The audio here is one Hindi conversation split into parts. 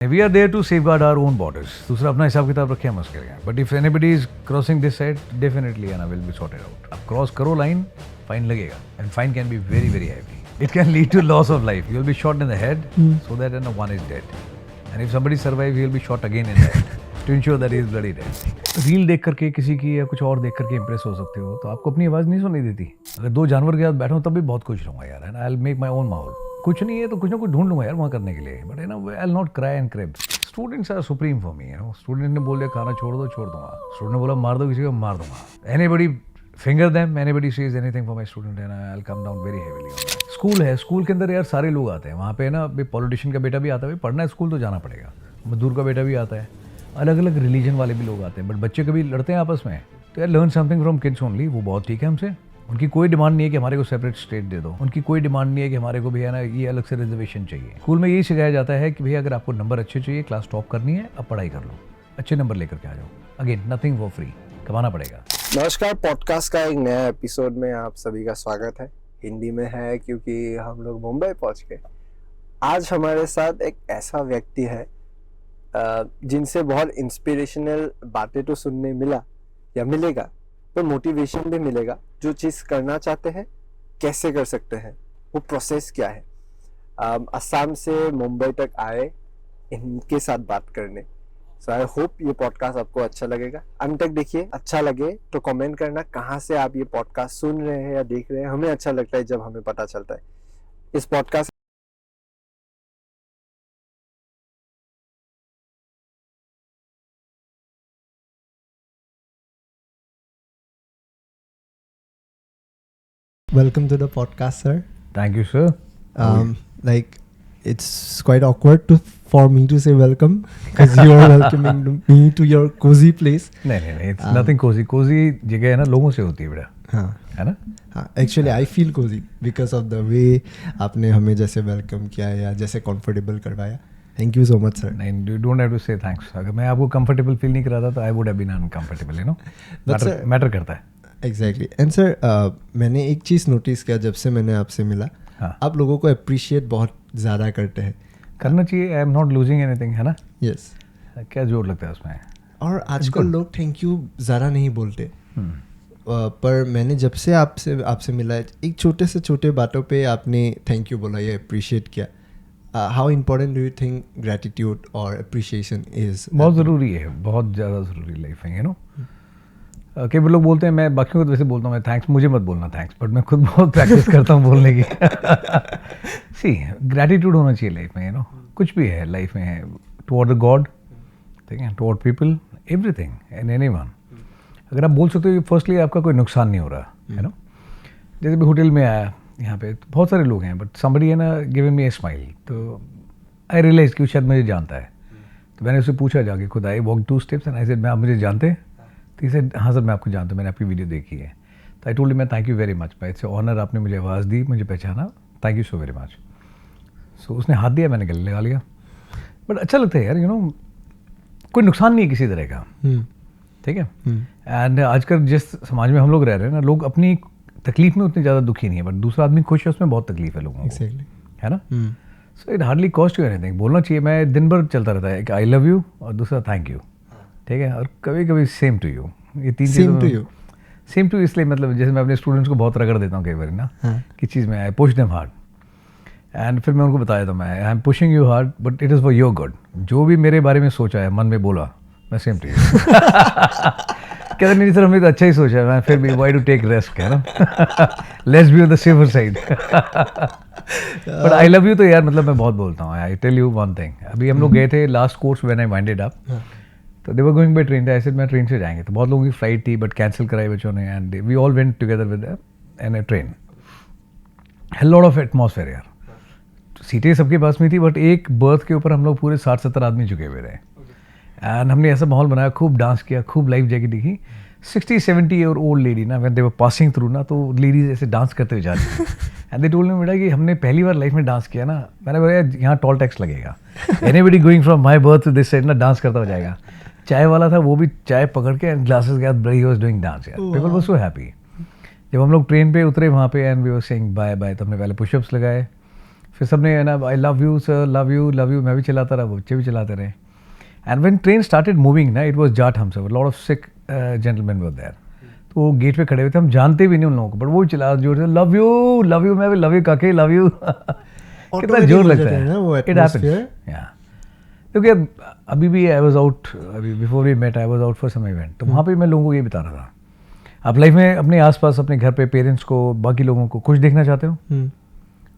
We are there to safeguard our own borders. दूसरा अपना हिसाब किताब रखे हम उसके लिए. But if anybody is crossing this side, definitely Anna will be sorted out. अब cross करो line, fine लगेगा. And fine can be very very heavy. It can lead to loss of life. You will be shot in the head, so that one is dead. And if somebody survives, he will be shot again in the head to ensure that he is bloody dead. Reel देख करके किसी की या कुछ और देख करके इम्प्रेस हो सकते हो, तो आपको अपनी आवाज़ नहीं सुनाई देती. अगर दो जानवर के साथ बैठा हूँ तब भी बहुत खुश रहूँगा यार. And I'll make my own माहौल. कुछ नहीं है तो कुछ ना कुछ ढूंढ लूँगा यार वहाँ करने के लिए. But I'll not cry and crib. Students are supreme for me. Student ने बोल दिया खाना छोड़ दो, छोड़ दूंगा. Student ने बोला मार दो किसी को, मार दूंगा. Anybody finger them, anybody says anything for my student and I'll come down very heavily on that. School है, स्कूल के अंदर यार सारे लोग आते हैं. वहाँ पे ना पॉलिटिशियन का बेटा भी आता है. पढ़ना है स्कूल तो जाना पड़ेगा. मजदूर का बेटा भी आता है. अलग अलग रिलीजन वाले भी लोग आते हैं. बट बच्चे कभी लड़ते हैं आपस में, तो यार learn something from kids only. वो बहुत ठीक है हमसे. उनकी कोई डिमांड नहीं है कि हमारे को सेपरेट स्टेट दे दो. उनकी कोई डिमांड नहीं है कि हमारे को भी है ना ये अलग से रिजर्वेशन चाहिए. स्कूल में यही सिखाया जाता है कि भैया अगर आपको नंबर अच्छे चाहिए, क्लास टॉप करनी है, अब पढ़ाई कर लो, अच्छे नंबर लेकर के आ जाओ. अगेन नथिंग फॉर फ्री, कमाना पड़ेगा. नमस्कार, पॉडकास्ट का एक नया एपिसोड में आप सभी का स्वागत है. हिंदी में है क्योंकि हम लोग मुंबई पहुंच गए. आज हमारे साथ एक ऐसा व्यक्ति है जिनसे बहुत इंस्पिरेशनल बातें तो सुनने मिला या मिलेगा, तो मोटिवेशन भी मिलेगा. जो चीज़ करना चाहते हैं कैसे कर सकते हैं, वो प्रोसेस क्या है. असम से मुंबई तक आए इनके साथ बात करने. सो आई होप ये पॉडकास्ट आपको अच्छा लगेगा. अंत तक देखिए. अच्छा लगे तो कमेंट करना कहाँ से आप ये पॉडकास्ट सुन रहे हैं या देख रहे हैं. हमें अच्छा लगता है जब हमें पता चलता है. इस podcast Welcome to the podcast, sir. Thank you, sir. Like, it's quite awkward for me to say welcome because you are welcoming me to your cozy place. नहीं, it's nothing cozy. Cozy जगह है ना लोगों से होती है बेटा. हाँ, है ना. हाँ. Actually, I feel cozy because of the way आपने हमें जैसे welcome किया या जैसे comfortable करवाया. Thank you so much, sir. नहीं, you don't have to say thanks. अगर मैं आपको comfortable feel नहीं कराता तो I would have been uncomfortable, you know. Matter करता है. एग्जैक्टली. एंड सर, मैंने एक चीज़ नोटिस किया जब से मैंने आपसे मिला. हाँ. आप लोगों को अप्रिशिएट बहुत ज़्यादा करते हैं. करना चाहिए. आई एम नॉट लूजिंग एनीथिंग, है ना. यस. क्या जोर लगता है उसमें. और आजकल लोग थैंक यू ज़्यादा नहीं बोलते. पर मैंने जब से आपसे मिला है, एक छोटे से छोटे बातों पे आपने थैंक यू बोला या अप्रिशिएट किया. How important do you think gratitude और अप्रिशिएशन इज़. बहुत ज़रूरी है, बहुत ज़्यादा ज़रूरी लाइफ में, यू नो. कई लोग बोलते हैं, मैं बाकियों को तो वैसे बोलता हूँ मैं थैंक्स, मुझे मत बोलना थैंक्स, बट मैं खुद बहुत प्रैक्टिस करता हूँ बोलने की. सी ग्रैटिट्यूड होना चाहिए लाइफ में, यू नो. कुछ भी है लाइफ में है, टुवर्ड द गॉड, ठीक है, toward people, everything and anyone. अगर आप बोल सकते हो कि फर्स्टली आपका कोई नुकसान नहीं हो रहा है ना. जैसे भी होटल में आया यहाँ पे तो बहुत सारे लोग हैं, बट समबडी है ना गिविंग मी ए स्माइल, तो आई रियलाइज कि शायद मुझे जानता है. तो मैंने उससे पूछा जाके खुद. I walk 2 steps and I said मैं आप मुझे जानते हैं. तो इसे हाँ सर मैं आपको जानता हूँ, मैंने आपकी वीडियो देखी है. तो आई टोल्ड मैं थैंक यू वेरी मच, भाई इट्स ऑनर, आपने मुझे आवाज़ दी, मुझे पहचाना, thank you so very much. So उसने हाथ दिया, मैंने गले लगा लिया. बट अच्छा लगता है यार, यू नो. कोई नुकसान नहीं है किसी तरह का, ठीक है. एंड आजकल जिस समाज में हम लोग रह रहे हैं ना, लोग अपनी तकलीफ में उतनी ज़्यादा दुखी नहीं है, बट दूसरा आदमी खुश है उसमें बहुत तकलीफ है लोगों को, है ना. So it hardly cost you anything. बोलना चाहिए. मैं दिन भर चलता रहता है कि आई लव यू और दूसरा थैंक यू, ठीक है. और कभी कभी सेम टू यू. ये 3 चीज़. सेम टू इसलिए मतलब जैसे मैं अपने स्टूडेंट्स को बहुत रगड़ देता हूँ कई बार ना. किस चीज़ में I push them hard and फिर मैं उनको बताया था मैं I am pushing you hard but it is for your good. जो भी मेरे बारे में सोचा है, मन में बोला, मैं सेम टू यू. कहते नहीं सर हमने तो अच्छा ही सोचा है. मैं फिर भी वाई टू टेक रिस्क, है ना. Let's be on the safer side. But I love you तो यार मतलब मैं बहुत बोलता हूँ. I tell you one thing. अभी हम लोग गए थे last course when I winded up, तो they were going by train. ऐसे मैं ट्रेन से जाएंगे, तो बहुत लोगों की फ्लाइट थी बट कैंसिल कराई बच्चों ने and we all went together with an a train. है लॉट ऑफ एटमॉस्फेयर यार. सीटें सबके पास में थी बट एक बर्थ के ऊपर हम लोग पूरे 60-70 आदमी झुके हुए रहे. एंड हमने ऐसा माहौल बनाया, खूब डांस किया, खूब लाइफ जैकेट दिखी. 60-70 ईयर ओल्ड लेडी ना, when they were passing through ना, तो लेडीज ऐसे डांस करते हुए जा रही. एंड दे टोल्ड मी बेटा कि हमने पहली बार लाइफ में डांस किया ना. मैंने बोला यहाँ टोल टैक्स लगेगा. Anybody going from my berth to this side ना डांस करता हो जाएगा. चाय वाला था वो भी चाय पकड़ के एंड ग्लासेस के साथ ही वाज डूइंग डांस. यार पीपल वर सो हैप्पी. जब हम लोग ट्रेन पे उतरे वहाँ पे and we were saying bye bye, तो हमने पहले पुशअप्स लगाए, फिर सबने है ना I love you sir, love you, मैं भी चलाता रहा, बच्चे भी चलाते रहे. And when train started moving ना, इट वाज जाट हमसब, lot of sick gentleman were there. तो वो गेट पे खड़े हुए थे, हम जानते भी नहीं उन लोगों को, बट वो चला जोर से लव यू, मैं भी लव यू काके, लव यू. कितना जोर लगता है. It happens. क्योंकि अभी भी आई वाज आउट, अभी before we met I was out for some event, तो वहाँ पे मैं लोगों को ये बता रहा था, आप लाइफ में अपने आसपास, अपने घर पे पेरेंट्स को, बाकी लोगों को खुश देखना चाहते हो,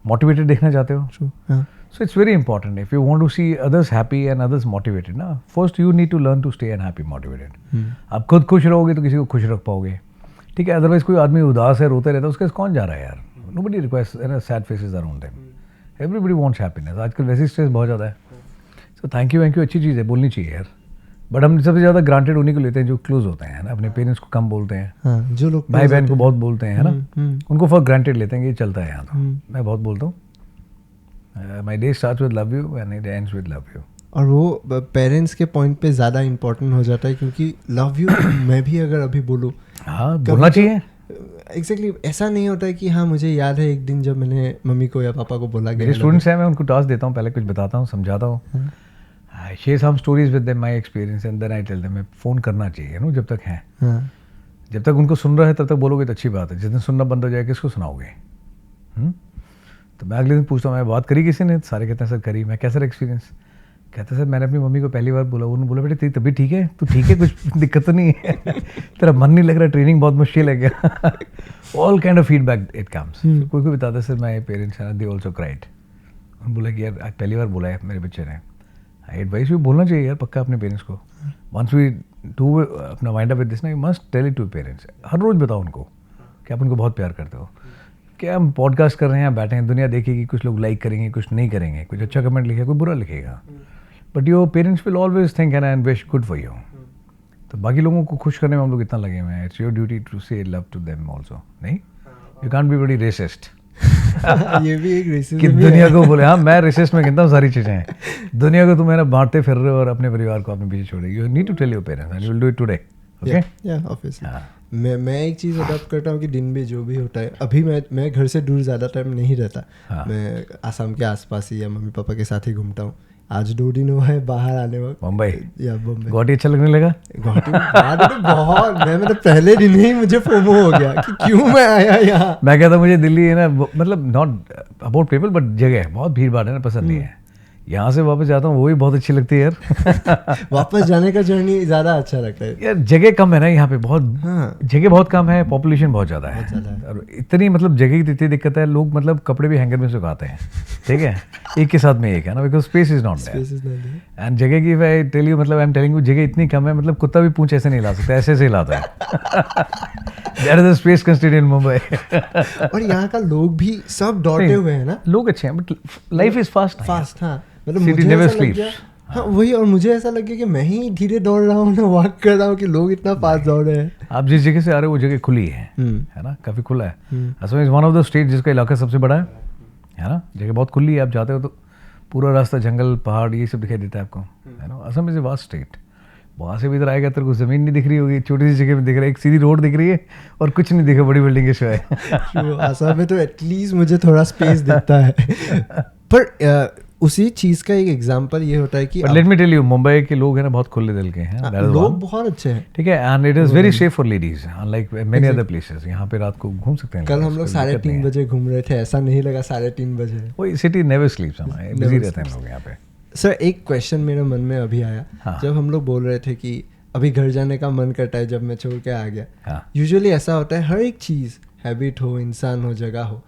मोटिवेटेड देखना चाहते हो. So it's very important if you want to see others happy and others motivated ना, first you need to learn to stay and happy motivated. आप खुद खुश रहोगे तो किसी को खुश रख पाओगे. ठीक है, अदरवाइज कोई आदमी उदास है, रोते रहता है, उसके कौन जा रहा है यार. Nobody request sad faces around them. Everybody wants happiness. आजकल वैसे स्ट्रेस बहुत ज़्यादा है. सो थैंक यू अच्छी चीज़ है, बोलनी चाहिए यार. बट हम सबसे ज़्यादा ग्रांटेड उन्हीं को लेते हैं जो क्लोज होते हैं ना, अपने पेरेंट्स को कम बोलते हैं. हाँ, जो लोग भाई बहन को बहुत बोलते हैं, है ना, उनको फॉर ग्रांटेड लेते हैं कि ये चलता है यहाँ. तो मैं बहुत बोलता हूँ, my day starts with love you and it ends with love you. और वो पेरेंट्स के पॉइंट पे ज़्यादा इम्पोर्टेंट हो जाता है, क्योंकि लव यू मैं भी अगर अभी बोलूँ, हाँ बोलना चाहिए. एग्जैक्टली ऐसा नहीं होता है कि हाँ मुझे याद है एक दिन जब मैंने मम्मी को या पापा को बोला. मेरे स्टूडेंट्स हैं, मैं उनको टास्क देता हूँ, पहले कुछ बताता हूँ, समझाता हूँ, I share some stories with them, my experience, and then I tell them. Phone करना चाहिए नो, जब तक है, जब तक उनको सुन रहा है तब तक बोलोगे तो अच्छी बात है. जिस दिन सुनना बंद हो जाए किसको सुनाओगे. तो मैं अगले दिन पूछता हूँ, मैं बात करी किसी ने, सारे कहते हैं सर करी. मैं कैसा एक्सपीरियंस, कहते हैं सर मैंने अपनी मम्मी को पहली बार बोला, उन्होंने बोला बेटे तेरी तबीयत ठीक है, तू ठीक है, कुछ दिक्कत तो नहीं है, तेरा मन नहीं लग रहा, ट्रेनिंग बहुत मुश्किल है क्या. All kind of feedback it comes. कोई बताता है सर माय पेरेंट्स हैं दे ऑल्सो क्राइड. उन्होंने बोला कि यार आज पहली बार बोला है मेरे बच्चे ने. आई एडवाइस यू बोलना चाहिए यार पक्का अपने पेरेंट्स को. वंस वी डू अपना वाइंड अप विद दिस ना, you must tell it to parents. हर रोज़ बताओ उनको कि आप उनको बहुत प्यार करते हो. क्या हम पॉडकास्ट कर रहे हैं, बैठे हैं, दुनिया देखेगी, कुछ लोग लाइक करेंगे, कुछ नहीं करेंगे, कुछ अच्छा कमेंट लिखेगा, कोई बुरा लिखेगा, but your parents will always think and wish good for you. तो बाकी लोगों को खुश करने में हम लोग इतना लगे हुए हैं. इट्स योर ड्यूटी टू से लव टू देम ऑल्सो. नहीं, you can't be very resist. ये भी एक रेसिज्म कि दुनिया को बोले, हाँ मैं रेसिस्ट में कहता हूँ सारी चीज़ें हैं. दुनिया को तुम है ना बांटते फिर रहे हो और अपने परिवार को अपने पीछे छोड़े. You need to tell your parents and you will do it today. Okay, या ऑब्वियसली मैं एक चीज़ अडॉप्ट करता हूँ कि दिन में जो भी होता है, अभी मैं घर से दूर ज़्यादा टाइम नहीं रहता. मैं आसाम के आसपास ही या मम्मी पापा के साथ ही घूमता हूँ. आज 2 दिन हुआ है बाहर आने वक्त. मुंबई या बम्बई. गुवाहाटी अच्छा लगने लगा. गुवाहाटी तो बहुत, मैं मतलब पहले दिन ही मुझे फोमो हो गया कि क्यों मैं आया यहाँ. मैं कहता मुझे दिल्ली है ना, मतलब नॉट अबाउट पीपल बट जगह बहुत भीड़ भाड़ है ना, पसंद नहीं है. यहाँ से वापस जाता हूँ वो भी बहुत अच्छी लगती है यार. वापस जाने का जर्नी ज़्यादा अच्छा लगता है यार. जगह कम है ना यहाँ पे, बहुत जगह बहुत कम है, पॉपुलेशन बहुत ज़्यादा है. और इतनी मतलब जगह की इतनी दिक्कत है, लोग मतलब कपड़े भी हैंगर में सुखाते हैं. ठीक है, एक के साथ में एक है ना, because space is not there. And जगह की मैं टेल यू, मतलब आई एम टेलिंग यू, जगह इतनी कम है, मतलब कुत्ता भी पूंछ ऐसे नहीं ला सकता, ऐसे से हिलाता है. There is a space constraint in Mumbai. और यहाँ का लोग भी सब डॉटे हुए हैं ना. लोग अच्छे हैं बट लाइफ इज फास्ट. हाँ, मतलब मुझे ऐसा लग गया, हाँ वही, और मुझे ऐसा लग गया कि मैं ही धीरे दौड़ रहा हूँ ना, वॉक कर रहा हूँ, कि लोग इतना फास्ट दौड़ रहे हैं. आप जिस जगह से आ रहे हो वो जगह खुली है ना, काफ़ी खुला है. Assam is one of the state जिसका इलाका सबसे बड़ा है ना. जगह बहुत खुली है, आप जाते हो तो पूरा रास्ता जंगल पहाड़ ये सब दिखाई देता है आपको, है ना. Assam is a vast state. वहाँ से भी इधर आएगा तेरे को ज़मीन नहीं दिख रही होगी, छोटी सी जगह में दिख रहा है, एक सीधी रोड दिख रही है और कुछ नहीं दिखा, बड़ी बिल्डिंग के सिवाय. असम में तो एटलीस्ट मुझे थोड़ा स्पेस दिखता है. पर उसी चीज़ का एक एग्जांपल ये होता है कि let me tell you, Mumbai के लोग हैं ना बहुत खुले दिल के हैं. लोग बहुत अच्छे हैं. ठीक है, and it is very safe for ladies unlike many other places. यहाँ पे रात को घूम सकते हैं. कल हम लोग 3:30 बजे घूम रहे थे, ऐसा नहीं लगा 3:30 बजे. वही सिटी नेवर स्लीप्स, बिजी रहते हैं लोग यहाँ पे. सर एक क्वेश्चन मेरे मन में अभी आया. जब हम लोग बोल रहे थे कि अभी घर जाने का मन करता है जब मैं छोड़ के आ गया. यूजुअली ऐसा होता है, हर एक चीज़, हैबिट हो, इंसान हो, जगह हो,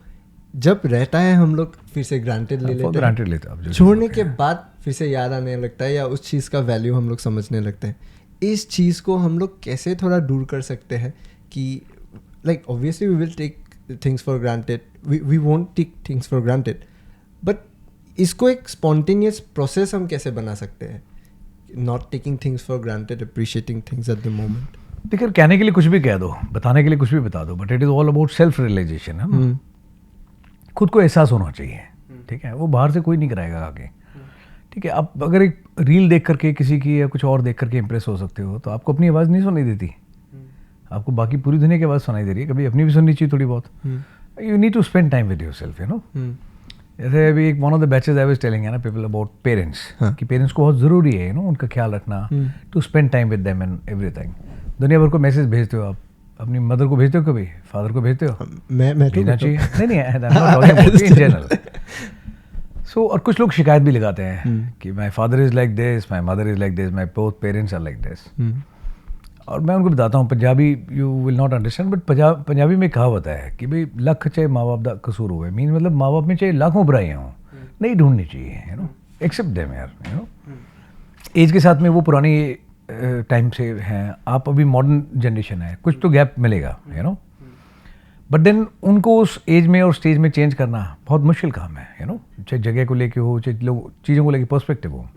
जब रहता है हम लोग फिर से ग्रांटेड ले लेते हैं. छोड़ने के बाद फिर से याद आने लगता है या उस चीज़ का वैल्यू हम लोग समझने लगते हैं. इस चीज़ को हम लोग कैसे थोड़ा दूर कर सकते हैं कि like obviously we will take things for granted, we won't take things for granted, but इसको एक स्पॉन्टेनियस प्रोसेस हम कैसे बना सकते हैं, not taking things for granted, appreciating things at the moment. देखिए, कहने के लिए कुछ भी कह दो, बताने के लिए कुछ भी बता दो, but it is all about self realization है. खुद को एहसास होना चाहिए. ठीक है, वो बाहर से कोई नहीं कराएगा आगे. ठीक है, आप अगर एक रील देख करके किसी की या कुछ और देख करके इंप्रेस हो सकते हो, तो आपको अपनी आवाज़ नहीं सुनाई देती, आपको बाकी पूरी दुनिया की आवाज़ सुनाई दे रही है. कभी अपनी भी सुननी चाहिए थोड़ी बहुत. You need to spend time with yourself, you know. जैसे अभी एक one of the batches I was telling है ना पीपल अबाउट पेरेंट्स कि पेरेंट्स को बहुत ज़रूरी है उनका ख्याल रखना, to spend time with them and everything. दुनिया भर को मैसेज भेजते हो आप, अपनी मदर को भेजते हो, कभी फादर को भेजते हो? मैं भेजना चाहिए। नहीं इन जनरल। सो और कुछ लोग शिकायत भी लगाते हैं कि my father is like this, my mother is like this, my both parents are like this. और मैं उनको बताता हूँ Punjabi you will not understand, but Punjabi में कहावत है कि भाई लख चाहे माँ बाप का कसूर हुए, मीन मतलब माँ बाप में चाहे लाखों बुराइयाँ हों, नहीं ढूंढनी चाहिए एक्सेप्ट देम यार एज के साथ में वो पुरानी टाइम से हैं, आप अभी मॉडर्न जनरेशन है, कुछ तो गैप मिलेगा बट देन उनको उस एज में और स्टेज में चेंज करना बहुत मुश्किल काम है चाहे जगह को लेके हो, चाहे लोग चीज़ों को लेके पर्सपेक्टिव हो।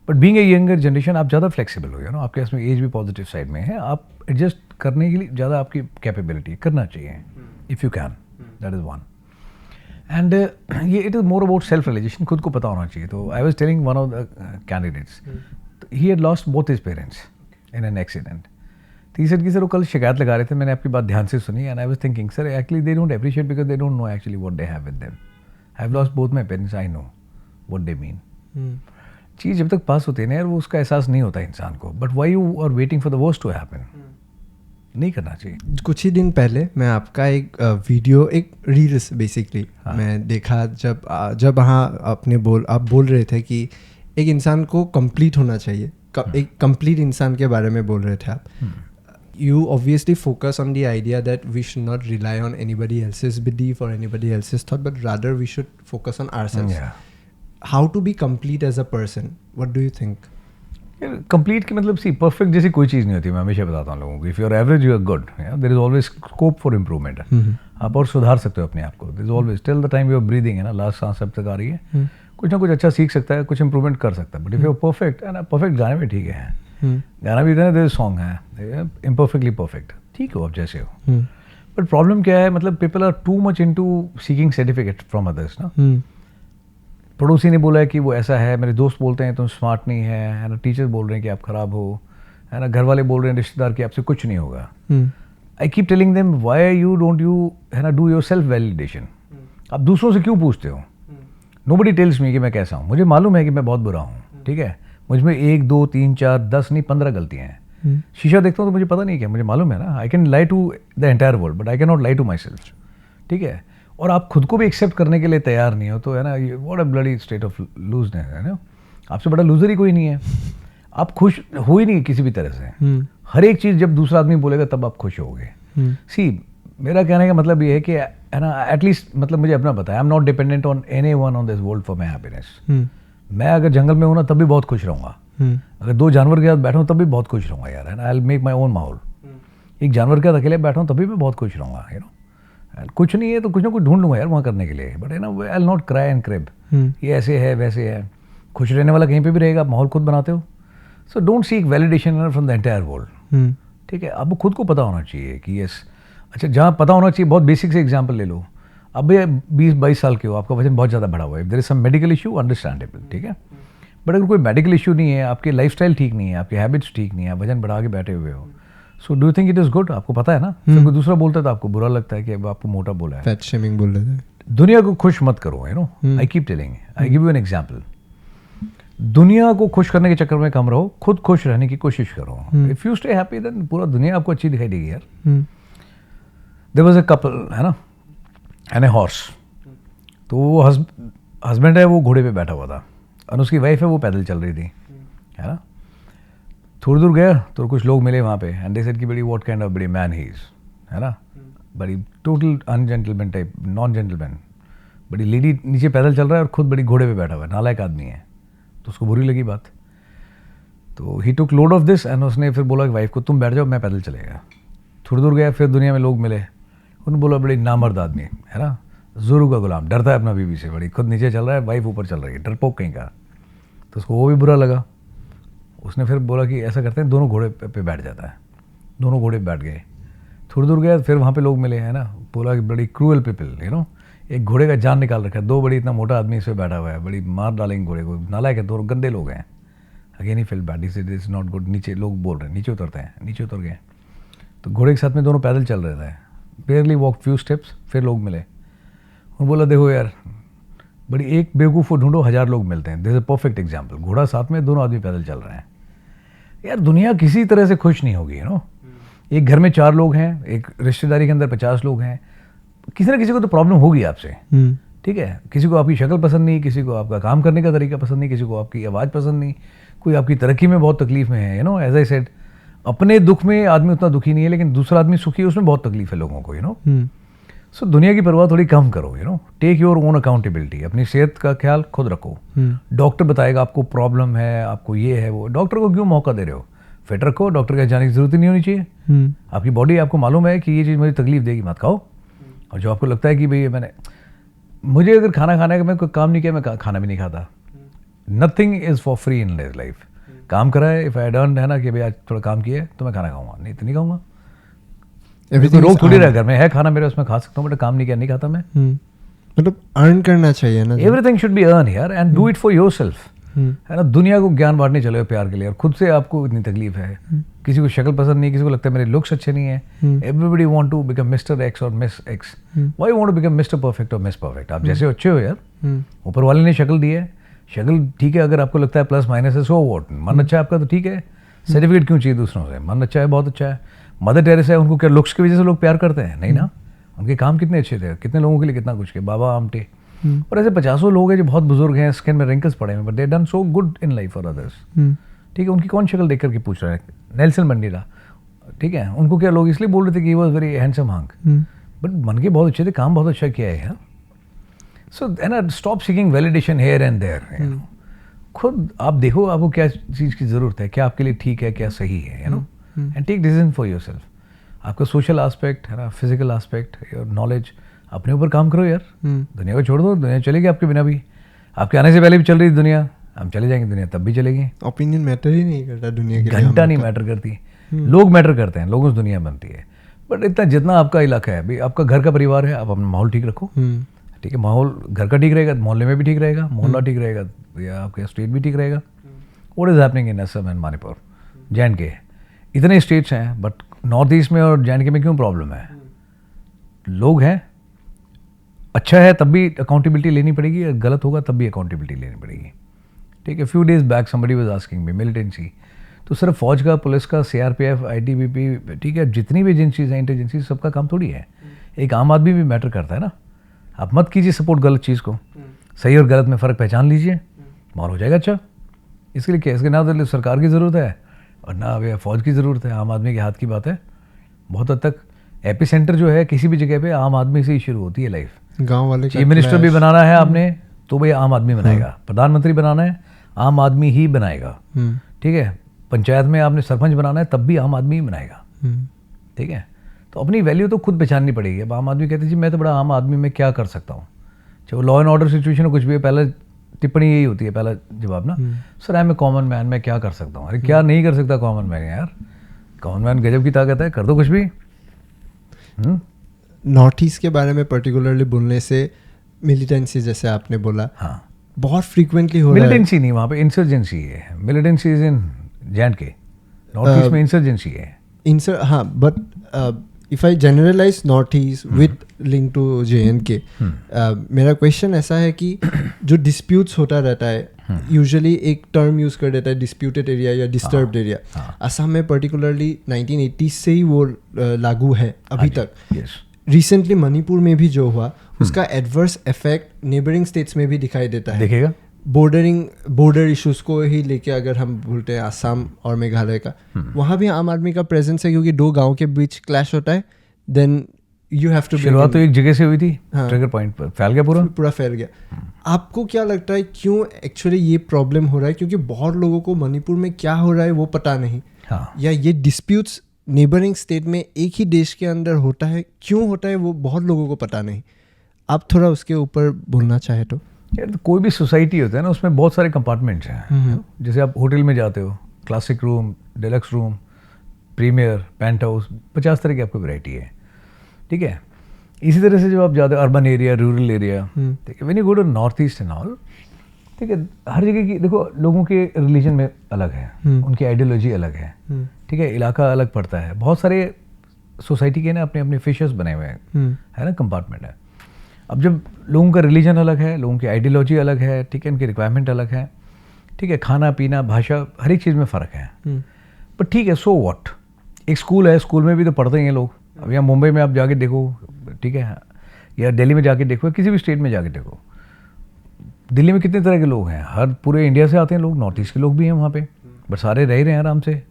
But being a younger generation आप ज़्यादा फ्लेक्सिबल हो आपके इसमें एज भी पॉजिटिव साइड में है, आप एडजस्ट करने के लिए ज़्यादा आपकी कैपेबिलिटी करना चाहिए if you can, that is one. And ये it is more about self realization, खुद को पता होना चाहिए। तो I was telling one of the candidates he had lost both his parents in an accident. तीसरे की सर वो कल शिकायत लगा रहे थे, मैंने आपकी बात ध्यान से सुनी and I was thinking sir actually they don't appreciate because they don't know actually what they have with them. I have lost both my parents, I know what they mean. चीज़ जब तक पास होती है ना यार वो उसका एहसास नहीं होता इंसान को, but why you are waiting for the worst to happen, नहीं करना चाहिए। कुछ ही दिन पहले मैं आपका एक वीडियो, एक रील्स बेसिकली मैं देखा, जब आप बोल रहे थे कि एक इंसान को कंप्लीट होना चाहिए, एक कंप्लीट इंसान के बारे में बोल रहे थे आप। You obviously focus on the idea that we should not rely on anybody else's belief or anybody else's thought, but rather we should focus on ourselves. Yeah. How to be complete as a person? What do you think? Complete की मतलब सी परफेक्ट जैसी कोई चीज़ नहीं होती, मैं हमेशा बताता हूँ लोगों को। If you are average you are good, there is always scope for improvement. आप और सुधार सकते हो अपने आप को। There is always till the time you are breathing है ना, लास्ट सांस जब तक आ रही है कुछ ना कुछ अच्छा सीख सकता है, कुछ इंप्रूवमेंट कर सकता है। But if you are perfect है ना, परफेक्ट गाने में ठीक है, गाना भी इतना देर सॉन्ग है इम्परफेक्टली परफेक्ट, ठीक हो आप जैसे हो। बट प्रॉब्लम क्या है, मतलब people are too much into seeking certificate from others ना। पड़ोसी ने बोला है कि वो ऐसा है, मेरे दोस्त बोलते हैं तुम स्मार्ट नहीं है ना, टीचर बोल रहे हैं कि आप खराब हो है ना, घर वाले बोल रहे हैं रिश्तेदार कि आपसे कुछ नहीं होगा। I keep telling them why you don't you है ना डू योर सेल्फ वैलिडेशन। आप दूसरों से क्यों पूछते हो? नोबडी टेल्स मी कि मैं कैसा हूँ, मुझे मालूम है कि मैं बहुत बुरा हूँ, ठीक है, मुझ में 1 2 3 4 10 नहीं 15 गलतियाँ हैं। शीशा देखता हूँ तो मुझे पता नहीं क्या, मुझे मालूम है ना, I can lie to the entire world but I can not lie to myself, ठीक है। और आप खुद को भी एक्सेप्ट करने के लिए तैयार नहीं हो तो है ना, what a bloody state of looseness है ना। आपसे बड़ा लूजर ही कोई नहीं है, आप खुश हो ही नहीं किसी भी तरह से। हर एक चीज़ जब दूसरा आदमी बोलेगा तब आप खुश होगे। सी मेरा कहने का मतलब ये है कि है ना, एटलीस्ट मतलब मुझे अपना पता है, आई am not dependent on any one on this world for my happiness. मैं अगर जंगल में हूँ ना तब भी बहुत खुश रहूँगा, अगर 2 जानवर के साथ बैठा हूँ तब भी बहुत खुश रहूँगा यार, है ना। I will make my own माहौल। एक जानवर के साथ अकेले बैठा हूँ तभी मैं बहुत खुश रहूँगा, यू नो। कुछ नहीं है तो कुछ ना कुछ ढूंढ लूँगा यार वहाँ करने के लिए, बट है ना आई will not cry and crib ये ऐसे है वैसे है। खुश रहने वाला कहीं पे भी रहेगा, माहौल खुद बनाते हो। So don't seek validation from the entire world, ठीक है। आपको खुद को पता होना चाहिए कि यस, अच्छा जहाँ पता होना चाहिए, बहुत बेसिक से एग्जाम्पल ले लो। अब 20-22 साल के हो, आपका वजन बहुत ज़्यादा बढ़ा हुआ है, if there is some medical issue understandable, ठीक है। बट अगर कोई मेडिकल इशू नहीं है, आपकी लाइफस्टाइल ठीक नहीं है, आपकी हैबिट्स ठीक नहीं है, आप वजन बढ़ा के बैठे हुए हो, so do you think it is good? आपको पता है ना, फिर कोई दूसरा बोलता है तो आपको बुरा लगता है कि अब आपको मोटा बोला है। फैट शेमिंग बोल रहे थे। दुनिया को खुश मत करो, you know. I keep telling, I give you an example. दुनिया को खुश करने के चक्कर में कम रहो, खुद खुश रहने की कोशिश करो। If you stay happy then पूरा दुनिया आपको अच्छी दिखाई देगी यार। देयर वाज अ कपल है ना, एंड ए हॉर्स। तो वो हस्बैंड है, वो घोड़े पे बैठा हुआ था और उसकी वाइफ है वो पैदल चल रही थी, है ना। थोड़ी दूर गया तो कुछ लोग मिले वहाँ पे, एंड दे सेड कि बड़ी व्हाट काइंड ऑफ बड़ी मैन ही इज, है ना, बड़ी टोटल अनजेंटलमैन टाइप, नॉन जेंटलमैन। बड़ी लेडी नीचे पैदल चल रहा है और खुद बड़ी घोड़े पे बैठा हुआ है, नालायक आदमी है। तो उसको बुरी लगी बात, तो ही टुक लोड ऑफ दिस एंड उसने फिर बोला कि वाइफ को तुम बैठ जाओ, मैं पैदल चलेगा। थोड़ी दूर गया, फिर दुनिया में लोग मिले, उन्होंने बोला बड़ी नामर्द आदमी है ना, ज़ुरू का गुलाम, डरता है अपना बीवी से, बड़ी खुद नीचे चल रहा है, वाइफ ऊपर चल रही है, डरपोक कहीं का। तो उसको वो भी बुरा लगा। उसने फिर बोला कि ऐसा करते हैं, दोनों घोड़े पे बैठ जाता है। दोनों घोड़े पे बैठ गए। थोड़ी दूर गया, फिर वहाँ पे लोग मिले, है ना, बोला कि बड़ी क्रूअल पीपल, यू नो, एक घोड़े का जान निकाल रखा है, 2 बड़ी इतना मोटा आदमी इस पर बैठा हुआ है, बड़ी मार डालेंगे घोड़े को, नालायक है, 2 गंदे लोग हैं। Again he feel bad, this is not good. नीचे लोग बोल रहे हैं, नीचे उतरते हैं, नीचे उतर गए। तो घोड़े के साथ में दोनों पैदल चल रहे थे, बेयरली वॉक फ्यू स्टेप्स, फिर लोग मिले। उन्होंने बोला देखो यार, बड़ी एक बेवकूफ़ को ढूंढो 1000 लोग मिलते हैं. This is a perfect example. घोड़ा साथ में, दोनों आदमी पैदल चल रहे हैं. यार दुनिया किसी तरह से खुश नहीं होगी, एक घर में 4 लोग हैं, एक रिश्तेदारी के अंदर 50 लोग हैं, किसी ना किसी को तो प्रॉब्लम होगी आपसे. ठीक है, किसी को आपकी शक्ल पसंद नहीं, किसी को आपका काम करने का तरीका पसंद नहीं, किसी को आपकी आवाज़ पसंद नहीं, कोई आपकी तरक्की में बहुत तकलीफ में है. एज आई सेड, अपने दुख में आदमी उतना दुखी नहीं है, लेकिन दूसरा आदमी सुखी है, उसमें बहुत तकलीफ है लोगों को. सो दुनिया की परवाह थोड़ी कम करो. Take your own accountability. अपनी सेहत का ख्याल खुद रखो. डॉक्टर बताएगा आपको प्रॉब्लम है, आपको ये है वो. डॉक्टर को क्यों मौका दे रहे हो? फिट रखो. डॉक्टर के जाने की जरूरत ही नहीं होनी चाहिए. आपकी बॉडी आपको मालूम है कि ये चीज़ मुझे तकलीफ देगी, मत खाओ. और जो आपको लगता है कि भाई मुझे अगर खाना खाने का मैं कोई काम नहीं किया, मैं खाना भी नहीं खाता. Nothing is for free in life. काम करा है, इफ़ आई डन है ना कि भाई आज थोड़ा काम किया है तो मैं खाना खाऊंगा, नहीं तो नहीं खाऊंगा. रोग थोड़ी रहा, घर में है खाना मेरे, उसमें खा सकता हूँ, बट काम नहीं किया नहीं खाता मैं. मतलब अर्न करना चाहिए ना. एवरीथिंग शुड बी अर्न यार, and do it for yourself. है ना, दुनिया को ज्ञान बांटने चले हो प्यार के लिए, और खुद से आपको इतनी तकलीफ है. किसी को शक्ल पसंद नहीं, किसी को लगता है मेरे लुक्स अच्छे नहीं है. Everybody want to become mister X और miss X. Why want to become mister perfect और मिस परफेक्ट? आप जैसे अच्छे हो यार, ऊपर वाले ने शक्ल दी है. शक्ल ठीक है, अगर आपको लगता है प्लस माइनस है, सो व्हाट. मन अच्छा है आपका तो ठीक है, सर्टिफिकेट क्यों चाहिए दूसरों से? मन अच्छा है, बहुत अच्छा है. मदर टेरेसा है, उनको क्या लुक्स की वजह से लोग प्यार करते हैं? नहीं ना. उनके काम कितने अच्छे थे, कितने लोगों के लिए कितना कुछ किया. बाबा आमटे और ऐसे 50 लोग हैं जो बहुत बुजुर्ग हैं, स्किन में रिंकल्स पड़े हैं, but they done so good in life for others. ठीक है, उनकी कौन शक्ल देख करके पूछ रहा है? Nelson Mandela. ठीक है, उनको क्या लोग इसलिए बोल रहे थे कि he was very handsome hunk, but मन के बहुत अच्छे थे, काम बहुत अच्छा किया है. So and stop seeking validation here and there. खुद आप देखो आपको क्या चीज़ की ज़रूरत है, क्या आपके लिए ठीक है, क्या सही है, and take decision for yourself. आपका सोशल एस्पेक्ट है ना, फिजिकल एस्पेक्ट, योर नॉलेज, अपने ऊपर काम करो यार. दुनिया को छोड़ दो, दुनिया चलेगी आपके बिना भी. आपके आने से पहले भी चल रही थी दुनिया, हम चले जाएंगे, दुनिया तब भी चलेगी. ओपिनियन मैटर ही नहीं करता दुनिया के लिए. घंटा नहीं मैटर करती. लोग मैटर करते हैं, लोगों से दुनिया बनती है. बट इतना जितना आपका इलाका है, भाई आपका घर का परिवार है, आप अपना माहौल ठीक रखो. ठीक है, माहौल घर का ठीक रहेगा, मोहल्ले में भी ठीक रहेगा, मोहल्ला ठीक रहेगा, या आपका स्टेट भी ठीक रहेगा. What is happening in Assam and Manipur, J&K? इतने स्टेट्स हैं, बट नॉर्थ ईस्ट में और J&K में क्यों प्रॉब्लम है? लोग हैं. अच्छा है तब भी अकाउंटेबिलिटी लेनी पड़ेगी, और गलत होगा तब भी अकाउंटेबिलिटी लेनी पड़ेगी. ठीक है, few days back somebody was asking me militancy. तो सिर्फ फौज का, पुलिस का, CRPF, ITBP, ठीक है, जितनी भी एजेंसीज हैं, इंटेलिजेंसी, सबका काम थोड़ी है. एक आम आदमी भी मैटर करता है ना. आप मत कीजिए सपोर्ट गलत चीज़ को. सही और गलत में फ़र्क पहचान लीजिए, माहौल हो जाएगा अच्छा. इसके लिए क्या, इसके ना तो सरकार की ज़रूरत है और ना फौज की ज़रूरत है. आम आदमी के हाथ की बात है. बहुत हद तक एपिसेंटर जो है किसी भी जगह पे आम आदमी से ही शुरू होती है लाइफ. गांव वाले चीफ मिनिस्टर भी बनाना है आपने तो भाई आम आदमी बनाएगा. प्रधानमंत्री बनाना है आम आदमी ही बनाएगा. ठीक है, पंचायत में आपने सरपंच बनाना है तब भी आम आदमी ही बनाएगा. ठीक है, तो अपनी वैल्यू तो खुद पहचाननी पड़ेगी. अब आम आदमी कहते हैं जी मैं तो बड़ा आम आदमी, में क्या कर सकता हूँ. चाहे वो लॉ एंड ऑर्डर सिचुएशन हो, कुछ भी है, पहला टिप्पणी यही होती है, पहला जवाब ना, sir I am a common man, मैं क्या कर सकता हूँ. अरे क्या नहीं कर सकता कॉमन मैन यार? कॉमन मैन गजब की ताकत है, कर दो कुछ भी. नॉर्थ ईस्ट के बारे में पर्टिकुलरली बोलने से मिलिटेंसी, जैसे आपने बोला, हाँ, बहुत फ्रीक्वेंटली हो रहा है. मिलिटेंसी नहीं, वहाँ पे इंसर्जेंसी है. Militancy is in J&K. North east में इंसर्जेंसी है. हाँ, but if I generalize north east with link to J&K, मेरा क्वेश्चन ऐसा है कि जो डिस्प्यूट्स होता रहता है, यूजुअली एक टर्म यूज कर देता है डिस्प्यूटेड एरिया या डिस्टर्ब्ड एरिया. असम में पर्टिकुलरली 1980 से ही वो लागू है अभी तक. रिसेंटली मणिपुर में भी जो हुआ, उसका एडवर्स इफेक्ट नेबरिंग स्टेट्स में भी दिखाई देता है. देखेगा, बॉर्डर इश्यूज को ही लेके अगर हम बोलते हैं असम और मेघालय का, वहाँ भी आम आदमी का प्रेजेंस है, क्योंकि 2 गांव के बीच क्लैश होता है. देन यू हैव टू, शुरुआत तो एक जगह से हुई थी, ट्रिगर पॉइंट पर फैल गया, पूरा फैल गया. आपको क्या लगता है क्यों एक्चुअली ये प्रॉब्लम हो रहा है? क्योंकि बहुत लोगों को मणिपुर में क्या हो रहा है वो पता नहीं. या ये डिस्प्यूट्स नेबरिंग स्टेट में एक ही देश के अंदर होता है, क्यों होता है वो बहुत लोगों को पता नहीं. आप थोड़ा उसके ऊपर बोलना चाहे तो. यार तो कोई भी सोसाइटी होता है ना, उसमें बहुत सारे कंपार्टमेंट्स हैं. जैसे आप होटल में जाते हो, classic room, deluxe room, premier, penthouse, 50 तरह की आपको वैरायटी है. ठीक है, इसी तरह से जब आप जाते हो अर्बन एरिया, रूरल एरिया, ठीक है, when you go to north east and all, ठीक है, हर जगह की देखो, लोगों के रिलीजन में अलग है, उनकी आइडियोलॉजी अलग है. ठीक है, इलाका अलग पड़ता है. बहुत सारे सोसाइटी के ना अपने अपने फिशर्स बने हुए हैं, है ना, कंपार्टमेंट है. अब जब लोगों का रिलीजन अलग है, लोगों की आइडियोलॉजी अलग है, ठीक है, उनकी रिक्वायरमेंट अलग है, ठीक है, खाना पीना भाषा हर एक चीज़ में फ़र्क है, पर ठीक है, सो व्हाट, एक स्कूल है, स्कूल में भी तो पढ़ते ही हैं लोग। अब यहाँ मुंबई में आप जाके देखो, ठीक है, या दिल्ली में जाके देखो, किसी भी स्टेट में जाके देखो, दिल्ली में कितने तरह के लोग हैं, हर पूरे इंडिया से आते हैं लोग, नॉर्थ ईस्ट के लोग भी हैं वहाँ पे, बट सारे रह रहे हैं आराम से।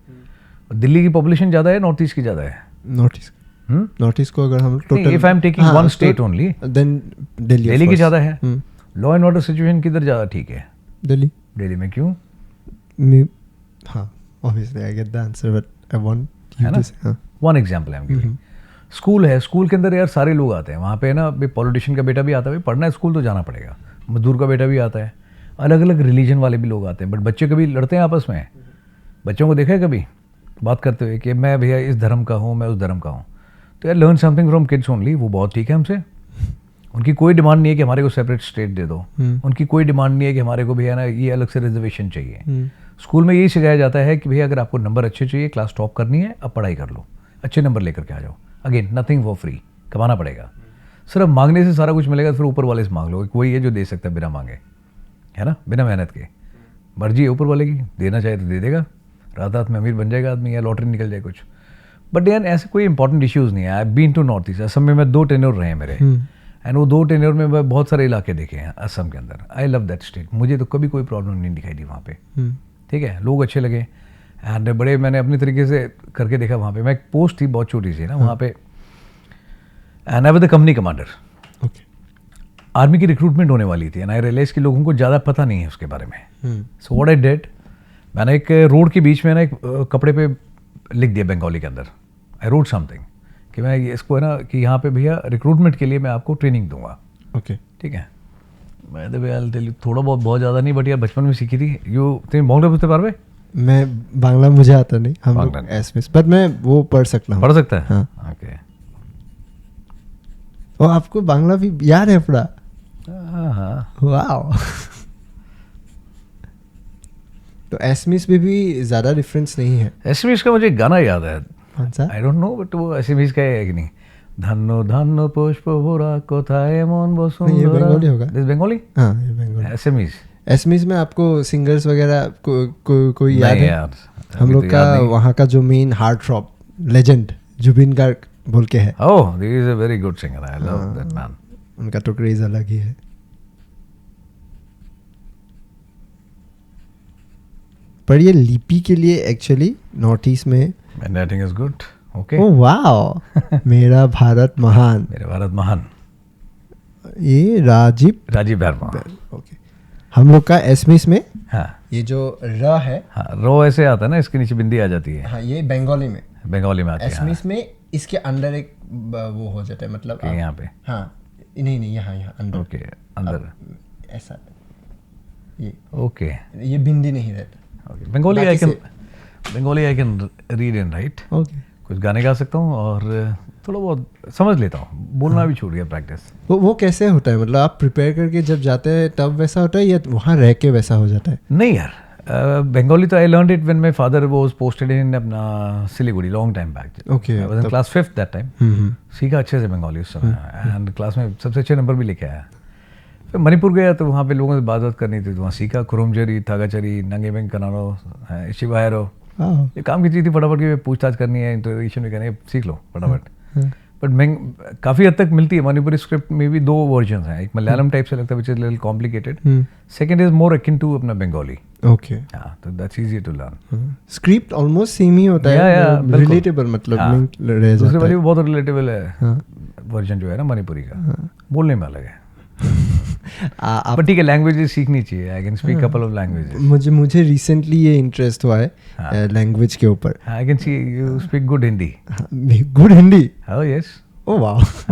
दिल्ली की पॉपुलेशन ज़्यादा है, नॉर्थ ईस्ट की ज़्यादा है। नॉर्थ ईस्ट को अगर हम total, if I am taking one state only, then Delhi की ज़्यादा है। लॉ एंड ऑर्डर सिचुएशन किधर ज़्यादा ठीक है? दिल्ली में। क्यों? हाँ, obviously I get the answer, but I want you है ना? to say, हाँ. वन एग्जाम्पल है, स्कूल है, स्कूल के अंदर यार सारे लोग आते हैं वहाँ पे ना, भाई पॉलिटिशियन का बेटा भी आता है, भाई पढ़ना है स्कूल तो जाना पड़ेगा, मजदूर का बेटा भी आता है, अलग अलग रिलीजन वाले भी लोग आते हैं, बट बच्चे कभी लड़ते हैं आपस में? बच्चों को देखा है कभी बात करते हुए कि मैं भैया इस धर्म का हूँ, मैं उस धर्म का हूँ? तो यार learn something from kids only, वो बहुत ठीक है हमसे। उनकी कोई डिमांड नहीं है कि हमारे को सेपरेट स्टेट दे दो, उनकी कोई डिमांड नहीं है कि हमारे को भैया ना ये अलग से रिजर्वेशन चाहिए। स्कूल में यही सिखाया जाता है कि भैया अगर आपको नंबर अच्छे चाहिए, क्लास टॉप करनी है, अब पढ़ाई कर लो, अच्छे नंबर लेकर के आ जाओ। अगेन नथिंग फॉर फ्री, कमाना पड़ेगा, सिर्फ मांगने से सारा कुछ मिलेगा, फिर ऊपर वाले से मांग लो, कोई है जो दे सकता है बिना मांगे, है ना, बिना मेहनत के। मर्जी है ऊपर वाले की, देना चाहे तो दे देगा, रात रात में अमीर बन जाएगा आदमी, या लॉटरी निकल जाए कुछ। बट यार ऐसे कोई इंपॉर्टेंट इश्यूज़ नहीं है। I been to north east, Assam में मैं 2 टेन्योर रहे हैं मेरे, एंड वो 2 टेन्योर में मैं बहुत सारे इलाके देखे हैं असम के अंदर। आई लव दैट स्टेट, मुझे तो कभी कोई प्रॉब्लम नहीं दिखाई दी वहाँ पे, ठीक है, लोग अच्छे लगे, एंड बड़े मैंने अपनी तरीके से करके देखा वहाँ पे। मैं एक पोस्ट थी बहुत छोटी सी ना वहाँ पे, and I was the company commander. Army की रिक्रूटमेंट होने वाली थी, एंड आई रियलाइज कि लोगों को ज़्यादा पता नहीं है उसके बारे में। सो व्हाट आई डिड, मैंने एक रोड के बीच में ना एक कपड़े पे लिख दिया बंगाली के अंदर, आई रोट समथिंग कि मैं इसको है ना कि यहाँ पे भैया रिक्रूटमेंट के लिए मैं आपको ट्रेनिंग दूंगा। ओके, ठीक है, मैं तो भैया थोड़ा बहुत ज़्यादा नहीं, बट यार बचपन में सीखी थी। यू तुम बांग्ला बोलते पारबे? मैं बांग्ला मुझे आता नहीं, हम लोग एसएमएस, बट मैं वो पढ़ सकता हूँ। पढ़ सकता है? हाँ। ओके। और आपको बांग्ला भी याद है पूरा? हाँ। वाओ। तो एसएमएस में भी ज़्यादा डिफरेंस नहीं है। एसएमएस का मुझे गाना याद है, कौन सा? आई डोंट नो, बट वो एसएमएस का है कि नहीं, धन्नो धन्नो पुष्प भोरा कोथाए मन बसुंधरा। ये बंगाली होगा? दिस बंगाली? हाँ, ये बंगाली। एसएमएस में आपको सिंगर्स वगैरह कोई याद है? यार, हम लोग का वहाँ का जो main heart rock legend Zubeen Garg बोल के है। Oh, he is a very good singer, I love that man. उनका तो क्रेज अलग ही है। पर ये लिपि के लिए एक्चुअली नॉर्थ ईस्ट में handwriting is good. Okay. Oh wow. मेरा भारत महान। मेरा भारत महान, ये राजीव वर्मा। ओके। हम लोग का एसएमएस में हाँ, ये जो र है, हाँ, रो ऐसे आता है ना, इसके नीचे बिंदी आ जाती है। हाँ, ये बंगाली में, बंगाली में आती है। एसएमएस में इसके अंदर एक वो हो जाता है, मतलब यहाँ पे। हाँ, नहीं यहाँ अंदर। ओके, अंदर ऐसा ये। ओके, ये बिंदी नहीं रहता। Okay. Bengali I can read and right. Okay. कुछ गाने गा सकता हूँ और थोड़ा बहुत समझ लेता हूँ, बोलना भी छूट गया प्रैक्टिस। वो कैसे होता है, मतलब आप प्रिपेयर करके जब जाते हैं तब वैसा होता है, या वहाँ रह के वैसा हो जाता है? नहीं यार, बंगाली तो I learned it when my father was posted in अपना Siliguri long time back. Okay. I was in class 5th that time. सीखा अच्छे से बंगाली उस समय, एंड क्लास में सबसे अच्छे नंबर भी लेके आया। फिर मणिपुर गया तो वहाँ पे लोगों से बात करनी थी, तो वहाँ सीखा कुरुमजरी, थागाचरी, नंगे बेंग कनारो, शिवायरो। ये काम की चीज़ थी, फटाफट की पूछताछ करनी है, इंटरोगेशन भी करनी है, सीख लो फटाफट। बट मैं काफ़ी हद तक मिलती है। मणिपुरी स्क्रिप्ट में भी 2 वर्जन्स हैं, एक मलयालम टाइप से लगता है which is little complicated, second is more akin to अपना बंगाली। ओके। हाँ, तो that's easy to learn. Script almost same ही होता है, रिलेटेबल, मतलब लिंक रह जाता है। दूसरे वाली बहुत रिलेटेबल है वर्जन जो है ना मणिपुरी का, बोलने में अलग है। पर ठीक है, लैंग्वेजेस सीखनी चाहिए। I can speak couple of languages. मुझे रिसेंटली ये इंटरेस्ट हुआ है लैंग्वेज के ऊपर। I can see you speak good Hindi. Good Hindi? Oh yes. Oh वाह।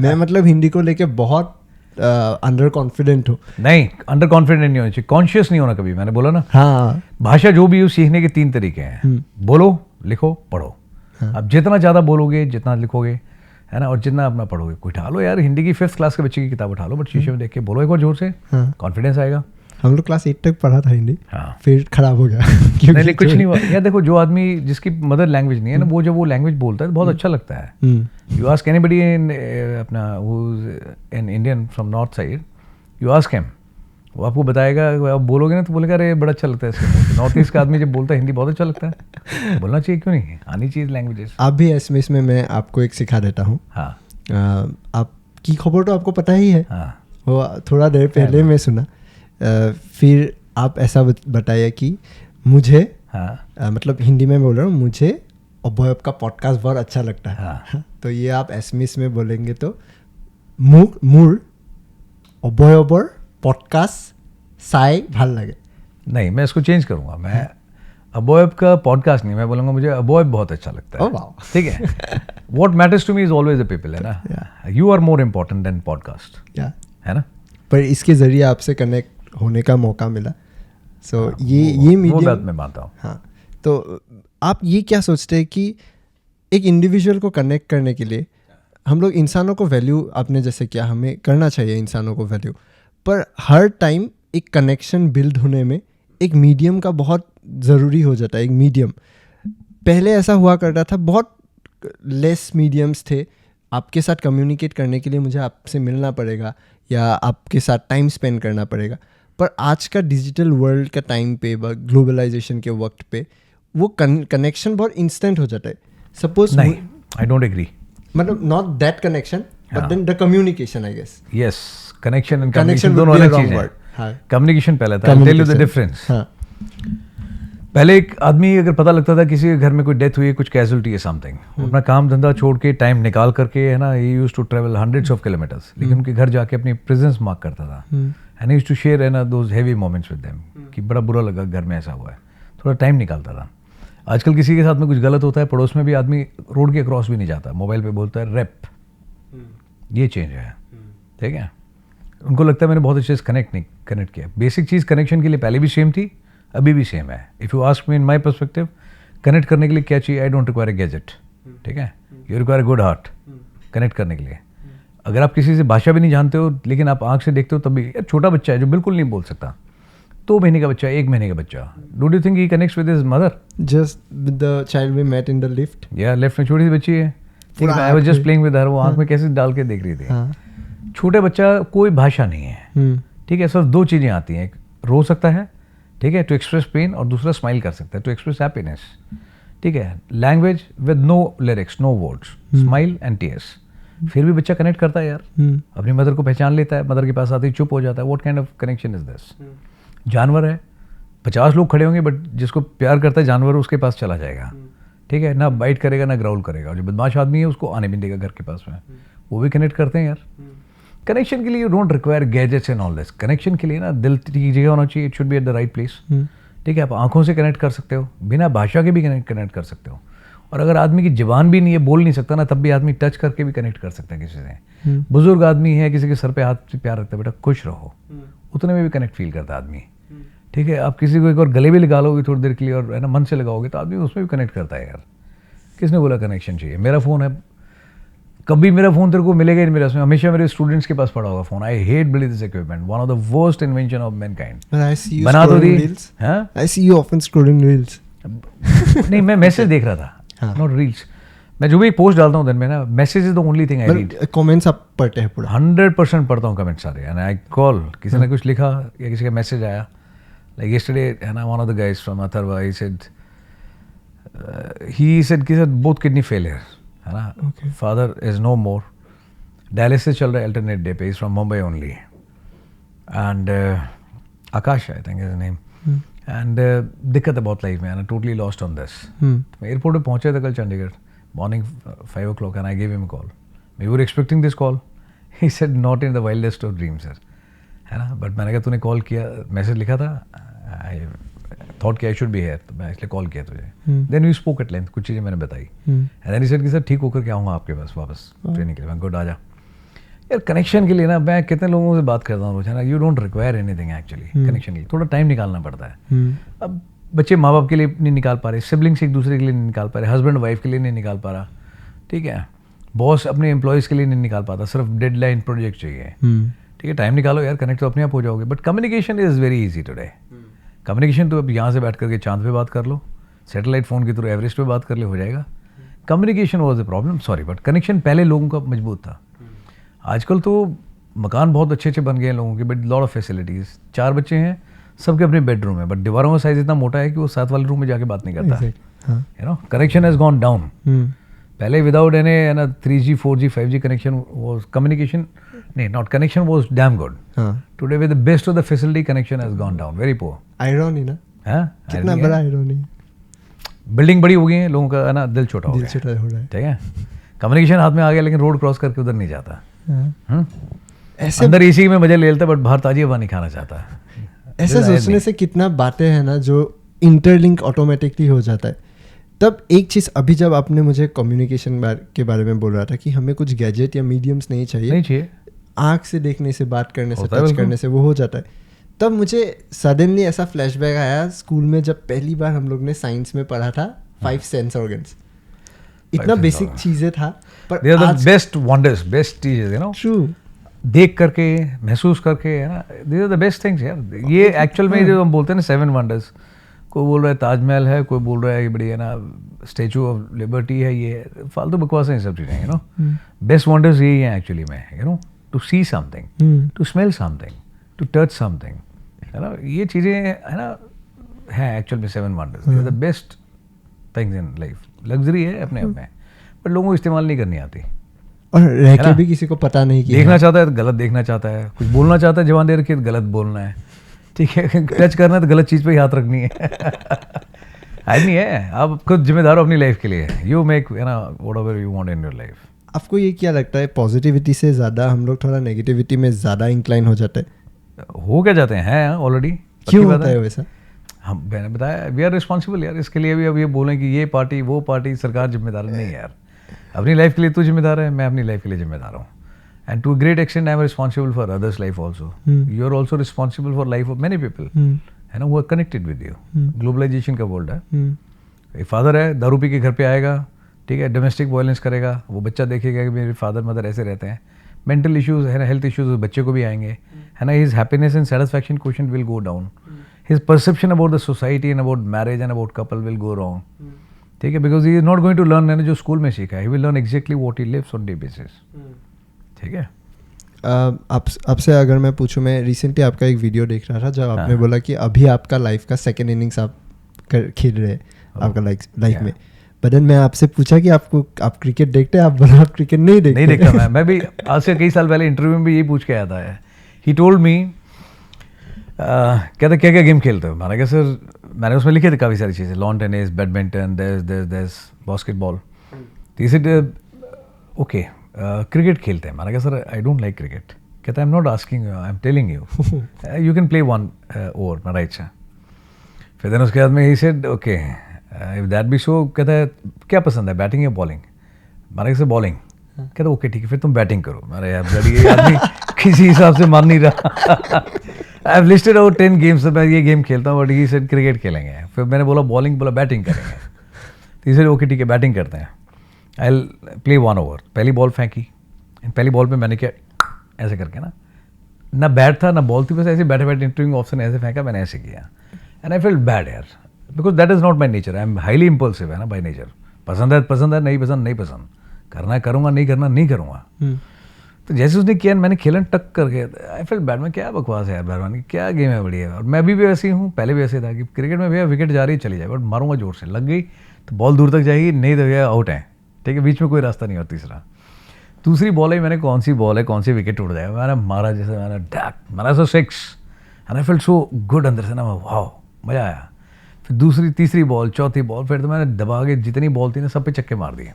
मैं मतलब हिंदी को लेके बहुत अंडर कॉन्फिडेंट हूँ। नहीं, अंडर कॉन्फिडेंट नहीं होना चाहिए, कॉन्शियस नहीं होना कभी। मैंने बोला ना, हाँ, भाषा जो भी हो, सीखने के 3 तरीके हैं, बोलो, लिखो, पढ़ो। अब जितना ज़्यादा बोलोगे, जितना लिखोगे, है ना, और जितना अपना पढ़ोगे। कोई उठा लो यार, हिंदी की 5th क्लास के बच्चे की किताब उठा लो, बट शीशे में देख के बोलो एक बार जोर से, कॉन्फिडेंस आएगा। हम लोग क्लास 8 तक पढ़ा था हिंदी, हाँ। फिर खराब हो गया नहीं नहीं कुछ नहीं हुआ यार। देखो जो आदमी जिसकी मदर लैंग्वेज नहीं है ना, वो जब वो लैंग्वेज बोलता है तो बहुत अच्छा लगता है। यू आस्क एनीबडी इन अपना वो an Indian from north side, you ask him, वो आपको बताएगा, आप बोलोगे ना तो बोलेगा अरे बड़ा अच्छा लगता है इसके। नॉर्थ ईस्ट का आदमी जब बोलता है हिंदी बहुत अच्छा लगता है, बोलना चाहिए, क्यों नहीं, आनी चाहिए लैंग्वेजेस। आप भी एसएमएस में मैं आपको एक सिखा देता हूँ। हाँ आपकी खबर तो आपको पता ही है, हाँ वो थोड़ा देर पहले मैं सुना। फिर आप ऐसा बताइए कि मुझे हाँ मतलब हिंदी में बोल रहा हूँ, मुझे अभयब का पॉडकास्ट बहुत अच्छा लगता है। हाँ। तो ये आप एसएमएस में बोलेंगे तो मूर अभयबर पॉडकास्ट साई ভাল লাগে। नहीं, मैं इसको चेंज करूँगा। मैं अबोएब का पॉडकास्ट नहीं, मैं बोलूँगा मुझे अबोएब बहुत अच्छा लगता है। Oh, wow. ठीक है। What matters to me is always the people, है ना। You are more important than podcast, या है ना। पर इसके जरिए आपसे कनेक्ट होने का मौका मिला। सो ये वो मीडियम बात मैं मानता हूँ। हाँ, तो आप ये क्या सोचते हैं कि एक इंडिविजुअल को कनेक्ट करने के लिए हम लोग इंसानों को वैल्यू, आपने जैसे क्या, हमें करना चाहिए इंसानों को वैल्यू, पर हर टाइम एक कनेक्शन बिल्ड होने में एक मीडियम का बहुत ज़रूरी हो जाता है। एक मीडियम पहले ऐसा हुआ करता था, बहुत लेस मीडियम्स थे। आपके साथ कम्युनिकेट करने के लिए मुझे आपसे मिलना पड़ेगा या आपके साथ टाइम स्पेंड करना पड़ेगा। पर आज का डिजिटल वर्ल्ड का टाइम पे, ग्लोबलाइजेशन के वक्त पे, वो कनेक्शन बहुत इंस्टेंट हो जाता है। सपोज नहीं, आई डोंट एग्री। मतलब not that connection but then the communication, I guess. Yes, connection and Connection communication दोनों would be अलग a wrong चीज़ें word. हाँ। हैं। कम्युनिकेशन पहले था, I tell you the difference. हाँ पहले एक आदमी अगर पता लगता था किसी के घर में कोई डेथ हुई है, कुछ कैजुअलिटी है समथिंग, अपना काम धंधा छोड़ के टाइम निकाल करके, है ना, he used to travel hundreds of kilometers, लेकिन उनके घर जाके अपनी प्रेजेंस मार्क करता था एंड यूज्ड टू शेयर, है ना, those heavy moments with them कि बड़ा बुरा लगा घर में ऐसा हुआ है, थोड़ा टाइम निकालता था। आजकल किसी के साथ में कुछ गलत होता है, पड़ोस में भी आदमी रोड के क्रॉस भी नहीं जाता, मोबाइल पे बोलता है रेप। ये चेंज है, ठीक है। उनको लगता है मैंने बहुत अच्छे से कनेक्ट किया। बेसिक चीज़ कनेक्शन के लिए पहले भी सेम थी, अभी भी सेम है। If you ask me in my perspective, connect करने के लिए क्या चाहिए, I don't require a gadget, ठीक है। You require a good heart connect करने के लिए। अगर आप किसी से भाषा भी नहीं जानते हो, लेकिन आप आंख से देखते हो, तब भी छोटा बच्चा है जो बिल्कुल नहीं बोल सकता, 2 महीने का बच्चा, 1 महीने का बच्चा, don't you think he connects with his mother? Just the child we met in the lift, या लेफ्ट में छोटी सी बच्ची है, I was just playing with her, वो आंख में कैसे डाल के देख रही थी। छोटे बच्चा, कोई भाषा नहीं है, ठीक है। सिर्फ 2 चीज़ें आती हैं, एक रो सकता है, ठीक है, टू एक्सप्रेस पेन, और दूसरा स्माइल कर सकता है, टू एक्सप्रेस हैप्पीनेस, ठीक है। Language with no lyrics, no words, smile and tears. फिर भी बच्चा कनेक्ट करता है यार, अपनी मदर को पहचान लेता है, मदर के पास आते ही चुप हो जाता है। What kind of connection is this? जानवर है, 50 लोग खड़े होंगे, बट जिसको प्यार करता है जानवर, उसके पास चला जाएगा, ठीक है, ना बाइट करेगा ना ग्राउल करेगा। और जो बदमाश आदमी है उसको आने भी देगा घर के पास में, वो भी कनेक्ट करते हैं यार। कनेक्शन के लिए you don't require gadgets and all this. Connection के लिए ना दिल की जगह होना चाहिए, it should be at the right place, ठीक है। आप आंखों से कनेक्ट कर सकते हो, बिना भाषा के भी कनेक्ट कर सकते हो। और अगर आदमी की जुबान भी नहीं है, बोल नहीं सकता ना, तब भी आदमी टच करके भी कनेक्ट कर सकता है किसी से। बुजुर्ग आदमी है, किसी के सर पे हाथ से प्यार रखता है, बेटा खुश रहो, उतने में भी कनेक्ट फील करता है आदमी, ठीक है। आप किसी को एक बार गले भी लगा लोगे थोड़ी देर के लिए, और है ना, मन से लगाओगे, तो आदमी उसमें भी कनेक्ट करता है यार। किसने बोला कनेक्शन चाहिए? मेरा फ़ोन है, कभी मेरा फ़ोन तेरे को मिलेगा ही नहीं, मेरा उसमें हमेशा मेरे स्टूडेंट्स के पास पड़ा होगा phone. I hate believe this equipment, one of the worst invention of Mankind. बना तो दी, हाँ, I see you often scrolling reels. नहीं, मैं मैसेज देख रहा था, नॉट रील्स। मैं जो भी एक पोस्ट डालता हूँ दिन में ना, message is the only thing I read. Comments आप पढ़ते हैं पूरा? 100% पढ़ता हूँ कमेंट्स सारे, एंड आई कॉल, किसी ने कुछ लिखा या किसी का मैसेज आया, लाइक यस्टरडे, है ना, one of the guys from Atharva, he said कि सर बोथ किडनी फेलियर, है ना, father is no more, dialysis चल रहा है अल्टरनेट डे पे, is from Mumbai only, and Aakash I think is name, and दिक्कत है बहुत लाइफ में, and totally lost on this. मैं एयरपोर्ट पे पहुंचे थे कल Chandigarh, morning 5 o'clock, and I gave him a call. We were expecting this call. He said not in the wildest of dreams, sir. है ना, बट मैंने कहा तूने कॉल किया, मैसेज लिखा था, आई थॉट कि आई शुड बी हियर, तो मैं इसलिए कॉल किया तुझे। Then we spoke at length, कुछ चीज़ें मैंने बताई, एंड देन ही सेड कि सर ठीक होकर के आऊँगा आपके पास वापस ट्रेनिंग के लिए। मैं गुड, आ जा यार। कनेक्शन के लिए ना मैं कितने लोगों से बात करता हूँ रोज, है ना, you don't require anything actually. Connection के लिए थोड़ा टाइम निकालना पड़ता है। अब बच्चे माँ बाप के लिए नहीं निकाल पा रहे, सिबलिंग्स एक दूसरे के लिए नहीं निकाल पा रहे, हस्बैंड वाइफ के लिए नहीं निकाल पा रहा, ठीक है, बॉस अपने एम्प्लॉयज़ के लिए नहीं निकाल पाता, सिर्फ डेडलाइन प्रोजेक्ट चाहिए, ठीक है, टाइम निकालो यार, कनेक्ट तो अपने आप हो जाओगे. But communication is very easy today. Communication तो अब यहाँ से बैठ करके चांद पे बात कर लो, सैटेलाइट फ़ोन के थ्रू एवरेस्ट पे बात कर ले, हो जाएगा. Communication was a problem, sorry, but connection पहले लोगों का मजबूत था. आजकल तो मकान बहुत अच्छे अच्छे बन गए हैं लोगों के, बट लॉट ऑफ फैसिलिटीज़. 4 बच्चे हैं, सबके अपने बेडरूम है, बट दीवारों का साइज इतना मोटा है कि वो 7 वाले रूम में जाके बात नहीं करता. You know, connection has gone down. पहले without any 3G 4G 5G connection was communication, नहीं, not connection was damn good. Today with the best of the facility, connection has gone down, very poor. Irony ना, हाँ, कितना बड़ा आयरनी. बिल्डिंग बड़ी हो गई है, लोगों का है ना दिल छोटा हो गया, हो रहा है. ठीक है. कम्युनिकेशन हाथ में आ गया, लेकिन रोड क्रॉस करके उधर नहीं जाता. ऐसे अंदर एसी में मजे ले लेता, बट बाहर ताजी हवा नहीं खाना चाहता. ऐसा सोचने से कितना बातें हैं ना जो इंटरलिंक ऑटोमेटिकली हो जाता है. तब एक चीज़, अभी जब आपने मुझे कम्युनिकेशन के बारे में बोल रहा था कि हमें कुछ गैजेट या मीडियम्स नहीं चाहिए, आँख से देखने से, बात करने से, टच करने से वो हो जाता है. तब मुझे सडनली ऐसा फ्लैशबैक आया स्कूल में, जब पहली बार हम लोग ने साइंस में पढ़ा था 5 सेंस ऑर्गन्स. इतना बेसिक चीज़ें था, पर they are the best wonders, best चीज़ें, यू नो. ट्रू. देख करके, महसूस करके, है ना, they are the best things यार. ये एक्चुअल में जो हम बोलते हैं ना 7 वंडर्स, कोई बोल रहा है ताजमहल है, कोई बोल रहा है ये बड़ी है ना स्टैचू ऑफ लिबर्टी है, ये फालतू बकवास है, ये सब चीज़ें. यू नो, बेस्ट वंडर्स यही हैं एक्चुअली में. You know, to see something, to smell something, to touch something, है ना, ये चीज़ें है ना, है एक्चुअल में 7 wonders. They are the best things in life. Luxury है अपने आप में, बट लोगों को इस्तेमाल नहीं करनी आती. और रह के भी किसी को पता नहीं कि देखना चाहता है तो गलत देखना चाहता है, कुछ बोलना चाहता है जवान दे रखी है तो गलत बोलना है, ठीक है. टच करना है तो गलत चीज़ पे ही हाथ रखनी है. नहीं है, आप खुद जिम्मेदार हो अपनी लाइफ के लिए. यू मेक, है ना, whatever you want in your life. आपको ये क्या लगता है, पॉजिटिविटी से ज़्यादा हम लोग थोड़ा नेगेटिविटी में ज़्यादा इंक्लाइन हो जाते हैं? हो क्या जाते हैं ऑलरेडी. क्यों होता है वैसा? हम, मैंने बताया, वी आर रिस्पॉन्सिबल यार. इसके लिए भी अब ये बोलें कि ये पार्टी वो पार्टी, सरकार जिम्मेदार नहीं यार. अपनी लाइफ के लिए तू जिम्मेदार है, मैं अपनी लाइफ के लिए जिम्मेदार हूँ. And to great extent I am responsible for others life also. You are also responsible for life of many people, है ना, वो are connected with you. Globalization का वर्ल्ड है. एक फादर है, दारू पी के घर पे आएगा, ठीक है, डोमेस्टिक वायलेंस करेगा, वो बच्चा देखेगा कि मेरे फादर मदर ऐसे रहते हैं. मेंटल इश्यूज है ना, हेल्थ इश्यूज बच्चे को भी आएंगे, है ना. His happiness and satisfaction quotient will go down. His perception about the society and about marriage and about couple will go wrong, ठीक है, because he is not going to learn, है जो स्कूल में सीखा है, he will learn exactly what he lives on day basis. ठीक है. आपसे अगर मैं पूछूं, मैं रिसेंटली आपका एक वीडियो देख रहा था जब आपने बोला कि अभी आपका लाइफ का सेकेंड इनिंग्स आप खेल रहे हैं आपका लाइफ में. बट देन मैं आपसे पूछा कि आप क्रिकेट देखते हैं, आप बोला आप क्रिकेट नहीं देखते. मैं भी आज से कई साल पहले इंटरव्यू में भी यही पूछ के आया था. ही टोल्ड मी, कहते क्या क्या गेम खेलते हो. मैंने कहा सर, मैंने उसमें लिखे थे काफ़ी सारी चीज़ें, लॉन टेनिस, बैडमिंटन, देस बास्केटबॉल. तो इसे ओके क्रिकेट खेलते हैं. मैंने कहा sir I don't like cricket. कहता I am not asking you, I am telling you, you can play 1 over. मैं राइट. फिर दिन उसके बाद में he said okay if that be so. कहता है क्या पसंद है, बैटिंग या बॉलिंग. मैंने कहा सर बॉलिंग. कहता ओके ठीक है, फिर तुम बैटिंग करो. अरे यार ये आदमी किसी हिसाब से मान नहीं रहा. I have listed out 10 games, मैं ये गेम खेलता हूँ, बट ही सेड क्रिकेट खेलेंगे. फिर मैंने बोला बॉलिंग, बोला बैटिंग करेंगे. तो इसे ओके ठीक है बैटिंग करते हैं, आई विल प्ले 1 ओवर. पहली बॉल फेंकी, पहली बॉल पे मैंने क्या ऐसे करके ना बैट था ना बॉल थी, बस ऐसे बैठे बैठे इंटरव्यू ऑप्शन ऐसे फेंका, मैंने ऐसे किया. एंड आई फील बैड यार, because that is not my nature. I am highly impulsive, है ना, बाई नेचर. पसंद है, नहीं पसंद नहीं पसंद, करना है करूँगा, नहीं करना नहीं करूँगा. तो जैसे उसने किया मैंने खेलन टक करके, आई फील बैड. में क्या बकवास है यार, बहरवान की क्या गेम है, बढ़िया. और मैं भी वैसे ही हूँ, पहले भी ऐसे था कि क्रिकेट में भैया विकेट जा रही चली जाए, बट मारूंगा जोर से, लग गई तो बॉल दूर तक जाएगी, नहीं तो भैया आउट है, ठीक है, बीच में कोई रास्ता नहीं. और दूसरी बॉल है, मैंने कौन सी बॉल है, कौन सी विकेट उड़ जाएगा, मैंने मारा जैसे, मैंने डैक मारा सो 6. And I feel so good अंदर से ना, वाह मज़ा आया. फिर दूसरी तीसरी बॉल, चौथी बॉल, फिर तो मैंने दबा के जितनी बॉल थी ना सब पे चक्के मार दिए,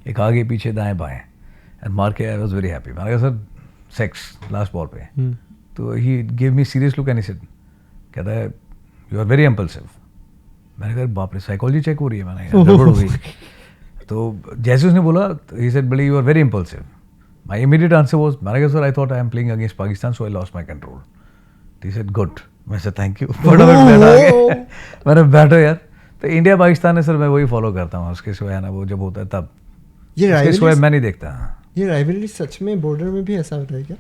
एक आगे पीछे दाएं बाएं, एंड मार के आई वॉज वेरी हैप्पी. मैंने कहा सर 6 लास्ट बॉल पे. तो he give me serious look and he said, कहता है यू आर वेरी इम्पल्सिव. मैंने कहा बाप रे साइकोलॉजी चेक हो रही है. मैंने गड़बड़ हो गई. तो जैसे उसने बोला he said buddy you are very impulsive. My immediate answer was, मैंने कहा sir I thought I am playing against Pakistan so I lost my control. He said good. मैं सर थैंक यू. मैंने बैठो यार. तो इंडिया पाकिस्तान है सर, मैं वही फॉलो करता हूँ, उसके सिवाय ना वो जब होता है तब, इसके सिवाय मैं नहीं देखता. ये राइवलरी सच में बॉर्डर में भी ऐसा होता है क्या?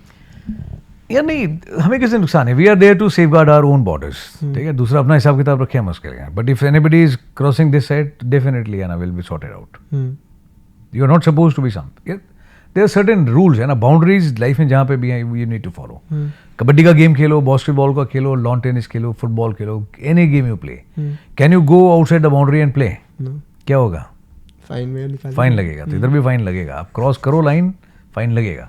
यार नहीं, हमें किससे नुकसान है? We are there to safeguard our own borders, ठीक है? दूसरा अपना हिसाब किताब रखे हम उसके लिए, but if anybody is crossing this side, definitely ना will be sorted out. You are not suppose to be something. There are certain rules है ना, बाउंड्रीज लाइफ में जहाँ पे भी हैं, you need to follow. Kabaddi का गेम खेलो, बास्केटबॉल का खेलो, लॉन टेनिस खेलो, फुटबॉल खेलो, any game you play, can you go outside the boundary and play? क्या होगा? फाइन लगेगा. तो इधर भी फाइन लगेगा. आप क्रॉस करो लाइन, फाइन लगेगा.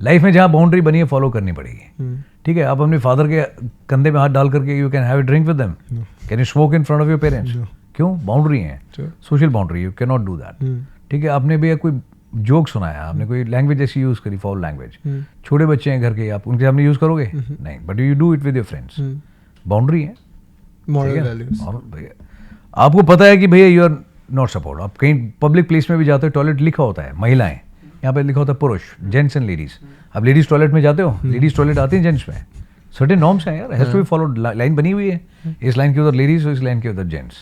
लाइफ में जहाँ बाउंड्री बनी है फॉलो करनी पड़ेगी, ठीक है? आप अपने फादर के कंधे में हाथ डाल करके you can have a drink with them, can you smoke in front of your parents? क्यों? बाउंड्री है, social boundary, you can not do that, ठीक है? आपने भी कोई जोक सुनाया, आपने कोई लैंग्वेज ऐसी यूज करी, फाउल लैंग्वेज, छोटे बच्चे हैं घर के, आप उनके सामने यूज करोगे? नहीं, but you do it with your friends. Boundary है, मॉरल वैल्यूज. और भैया आपको पता है कि भैया यू आर नॉट सपोर्ट. आप कहीं पब्लिक प्लेस में भी जाते हो, टॉयलेट लिखा होता है महिलाएं, यहाँ पे लिखा होता है पुरुष, जेंट्स एंड लेडीज. अब लेडीज टॉयलेट में जाते हो, लेडीज टॉयलेट आती है जेंट्स में, सर्टेन नॉर्म्स हैं यार, has to be followed. Line बनी हुई है, इस लाइन के उधर लेडीज, इस लाइन के उधर जेंट्स.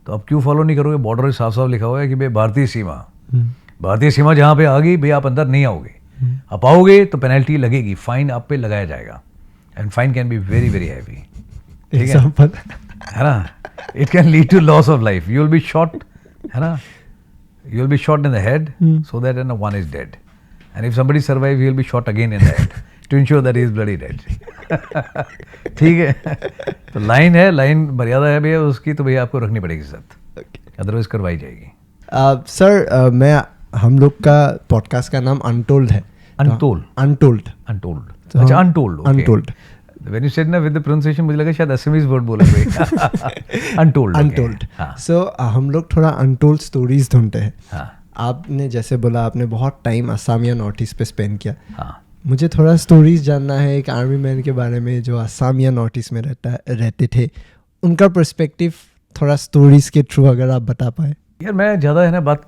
तो आप क्यों फॉलो नहीं करोगे? बॉर्डर साफ साफ लिखा हुआ है कि भाई भारतीय सीमा, भारतीय सीमा जहाँ पे आ गई भैया आप अंदर नहीं आओगे. आप आओगे तो पेनल्टी लगेगी, फाइन आप पे लगाया जाएगा, and fine can be very very heavy, ठीक है ना? It can lead to loss of life. You will be shot, है ना? You will be shot in the head, so that one is dead. And if somebody survives, he will be shot again in the head to ensure that he is bloody dead. ठीक है? तो लाइन है, लाइन मर्यादा है भैया उसकी, तो भैया आपको रखनी पड़ेगी साथ, अदरवाइज करवाई जाएगी. सर मैं हम लोग का पॉडकास्ट का नाम अनटोल्ड है. अनटोल्ड. अच्छा, अनटोल्ड. When you said ना with the pronunciation, मुझे लगा शायद असमीज वर्ड बोला कोई. अनटोल्ड. सो हम लोग थोड़ा अनटोल्ड स्टोरीज ढूंढते हैं. आपने जैसे बोला आपने बहुत टाइम असम या नॉर्थ ईस्ट पे स्पेंड किया. मुझे थोड़ा स्टोरीज जानना है एक आर्मी मैन के बारे में जो असम या नॉर्थ ईस्ट में रहते थे, उनका पर्सपेक्टिव थोड़ा स्टोरीज के थ्रू अगर आप बता पाए. यार मैं ज़्यादा है ना बात,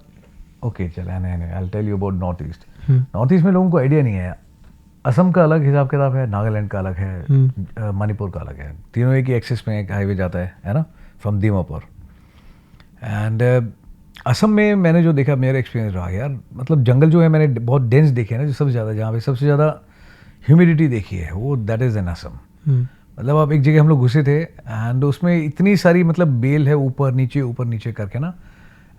ओके चला नहीं, I will tell you about north east. North east में लोगों को आइडिया नहीं है. असम का अलग हिसाब किताब है, नागालैंड का अलग है, मणिपुर का अलग है. तीनों एक ही एक्सिस में एक हाईवे जाता है ना, फ्रॉम दीमापुर. एंड असम में मैंने जो देखा, मेरा एक्सपीरियंस रहा यार, मतलब जंगल जो है मैंने बहुत डेंस देखे हैं ना, जो सबसे ज़्यादा, जहाँ पे सबसे ज़्यादा ह्यूमिडिटी देखी है वो दैट इज़ इन असम. मतलब आप एक जगह हम लोग घुसे थे एंड उसमें इतनी सारी मतलब बेल है ऊपर नीचे करके ना,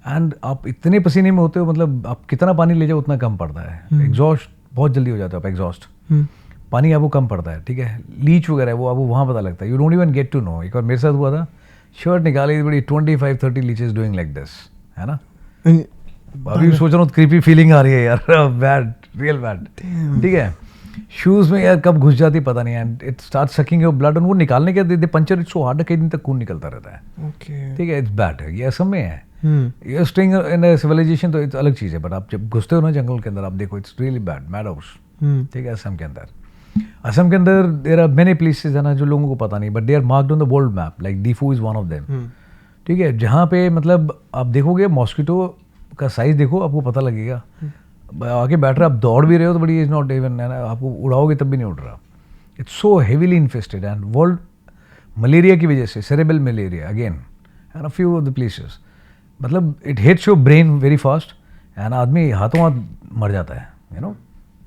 एंड आप इतने पसीने में होते हो, मतलब आप कितना पानी ले जाओ उतना कम पड़ता है. एग्जॉस्ट बहुत जल्दी हो जाता है, आप एग्जॉस्ट, पानी आपको कम पड़ता है, ठीक है? लीच वगैरह वो आपको वहाँ पता लगता है, you don't even get to know. एक बार मेरे साथ हुआ था, शर्ट निकाली बड़ी 25-30 लीचेस डूइंग लाइक दिस, है ना? अभी सोच रहा हूँ क्रीपी फीलिंग आ रही है यार, बैड, रियल बैड, ठीक है? शूज़ में यार कब घुस जाती पता नहीं, and it start sucking your blood, और वो निकालने के दे पंचर इट्स सो हार्ड, कई दिन तक खून निकलता रहता है, ठीक है? इट्स बैड है, ये असम में है. ये स्टिंग इन सिविलाइजेशन तो एक अलग चीज़ है, बट आप जब घुसते हो ना जंगल के अंदर, आप देखो it's really bad, mad house, ठीक है? असम के अंदर देयर आर मेनी प्लेसेस है ना जो लोगों को पता नहीं, but they are marked on the world map, like Diphu is one of them, ठीक है? जहाँ पे मतलब आप देखोगे मॉस्किटो का साइज देखो, आपको पता लगेगा. आके बैठ रहा, आप दौड़ भी रहे हो तो बड़ी इज नॉट इवन, है ना? आपको उड़ाओगे तब भी नहीं उड़ रहा. It's so heavily infested, and world malaria की वजह से, सेरेबल मलेरिया अगेन, है ना, फ्यू ऑफ द प्लेसेस, मतलब it hits your brain very fast, and आदमी हाथों हाथ मर जाता है, यू नो,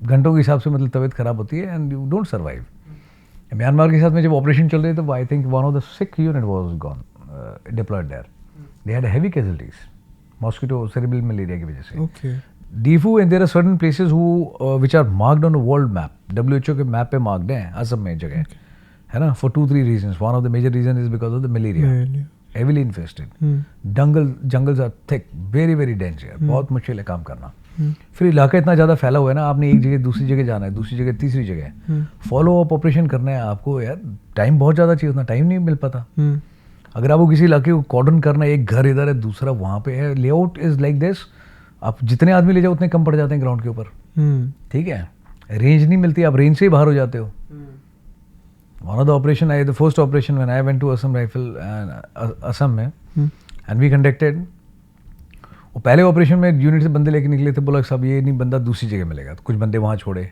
घंटों के हिसाब से, मतलब तबीयत खराब होती है and you don't survive. Myanmar के साथ में जब ऑपरेशन चल रहे थे, तो I think one of the Sikh unit was gone deployed there. They had heavy casualties, mosquito cerebral malaria की वजह से. Diphu and there are certain places who which are marked on the world map, WHO के मैप पे मार्क्ड हैं असम में जगह, है ना, for 2-3 reasons. One of the major reason is because of the malaria, heavily infested. Jungles are thick, very very dense है, बहुत मुश्किल है काम करना. फिर इलाका इतना ज़्यादा फैला हुआ है ना, आपने एक जगह दूसरी जगह जाना है, दूसरी जगह तीसरी जगह, फॉलो अप ऑपरेशन करना है आपको, यार टाइम बहुत ज़्यादा चाहिए, उतना टाइम नहीं मिल पाता. अगर आपको किसी इलाके को कॉर्डन करना है, एक घर इधर है दूसरा वहाँ पे है, लेआउट इज लाइक दिस, आप जितने आदमी ले जाओ उतने कम पड़ जाते हैं ग्राउंड के ऊपर, ठीक है? रेंज नहीं मिलती, आप रेंज से ही बाहर हो जाते हो. One of the operation, the first operation when I went to Assam Rifle Assam में, and we conducted, वो पहले ऑपरेशन में यूनिट से बंदे लेके निकले थे, बोला सब ये नहीं बंदा दूसरी जगह मिलेगा, तो कुछ बंदे वहाँ छोड़े,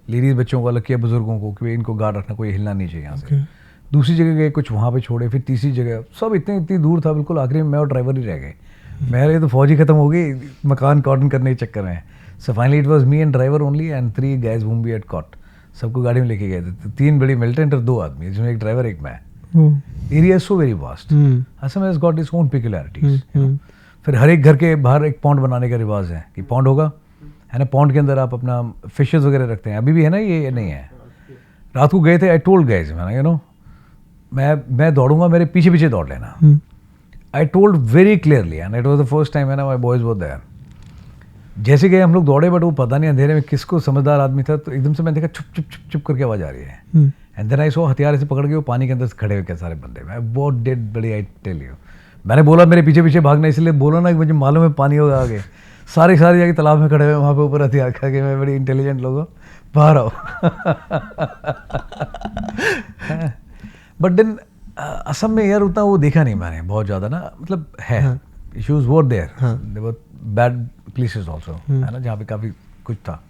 लेडीज बच्चों को अलग किया, बुजुर्गों को कि इनको गार्ड रखना, कोई हिलना नहीं चाहिए यहाँ से. दूसरी जगह गए, कुछ वहाँ पे छोड़े, फिर तीसरी जगह, सब इतनी दूर था बिल्कुल, आखिरी में मैं और ड्राइवर ही रह गए. मेरे तो फौजी खत्म हो गई मकान कॉर्डन करने के चक्कर में. So finally it was me and driver only and 3 guys whom we had caught. सबको गाड़ी में लेके गए थे, तो 3 बड़ी मिलिटेंट और 2 आदमी, जिसमें एक ड्राइवर एक मैं. Area so very vast. Assam has got its own peculiarities. फिर हर एक घर के बाहर एक पॉन्ड बनाने का रिवाज है कि पॉन्ड होगा, है ना, पॉन्ड के अंदर आप अपना फिशेस वगैरह रखते हैं. अभी भी है ना, ये नहीं है. रात को गए थे, आई टोल्ड गाइज, मैंने, यू नो, मैं दौड़ूंगा, मेरे पीछे पीछे दौड़ लेना. I told very clearly, and it was the first time, है ना, माई बॉयज वर देयर. जैसे गए हम लोग दौड़े, बट वो पता नहीं अंधेरे में किसको, समझदार आदमी था, तो एकदम से मैंने देखा छुप छुप छुप छुप करके आवाज आ रही है. एंड देन आई सो हथियार से पकड़ के वो पानी के अंदर से खड़े हुए क्या सारे बंदे. मैं बहुत डेड बड़ी, आई टेल यू. मैंने बोला मेरे पीछे पीछे भागना, इसलिए बोला ना कि मुझे मालूम है पानी होगा आगे. सारे जाके तालाब में खड़े हुए वहाँ पे ऊपर हथियार खा के. मैं बड़ी इंटेलिजेंट लोग हो, बाहर आओ. बट देन असम में यार उतना वो देखा नहीं मैंने बहुत ज़्यादा ना, मतलब है issues were there, there were bad places also, है ना, जहाँ पे काफ़ी कुछ था.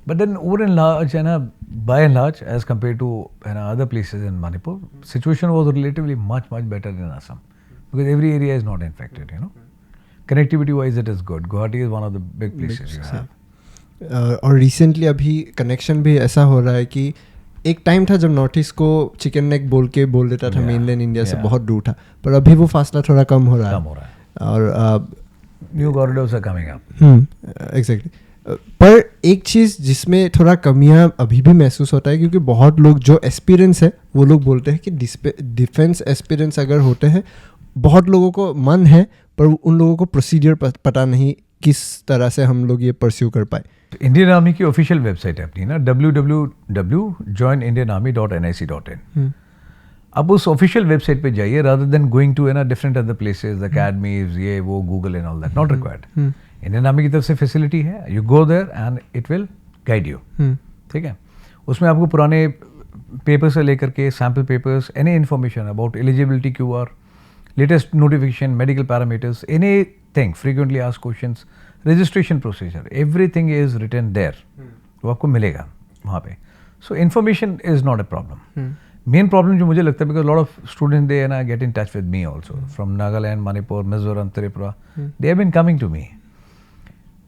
But then over and large, है ना, by and large as compare to, है ना, other places in Manipur, situation was relatively much better in Assam, because every area is not infected, you know. Connectivity wise it is good. Guwahati is one of the big places you have. और रिसेंटली अभी कनेक्शन भी ऐसा हो रहा है कि एक टाइम था जब नॉर्थ ईस्ट को चिकन नेक बोल देता था, मेनलैंड इंडिया से बहुत दूर था, पर अभी वो फासला थोड़ा कम हो रहा है. और new corridors are coming up. Exactly. पर एक चीज़ जिसमें थोड़ा कमियां अभी भी महसूस होता है, क्योंकि बहुत लोग जो एस्पिरेंट्स है वो लोग बोलते हैं कि डिफेंस एस्पिरेंट्स अगर होते हैं, बहुत लोगों को मन है, पर उन लोगों को प्रोसीजर पता नहीं किस तरह से हम लोग ये परस्यू कर पाए. इंडियन आर्मी की ऑफिशियल वेबसाइट है अपनी ना, www.joinindianarmy.nic.in. अब उस ऑफिशियल वेबसाइट पे जाइए, रादर देन गोइंग टू, है ना, डिफरेंट अदर प्लेसेस, अकेडमीज, ये वो, Google and all that, not required. Indian army की तरफ से फैसिलिटी है, you go there and it will guide you. ठीक है. उसमें आपको पुराने पेपर से लेकर के sample papers, any information about eligibility, QR, latest notification, medical parameters, anything, frequently asked questions, registration procedure, everything is written there. वो आपको मिलेगा वहाँ पे. So information is not a problem. Main problem जो मुझे लगता है, because a lot of students they ना get in touch with me also from Nagaland, Manipur, Mizoram, Tripura, they have been coming to me.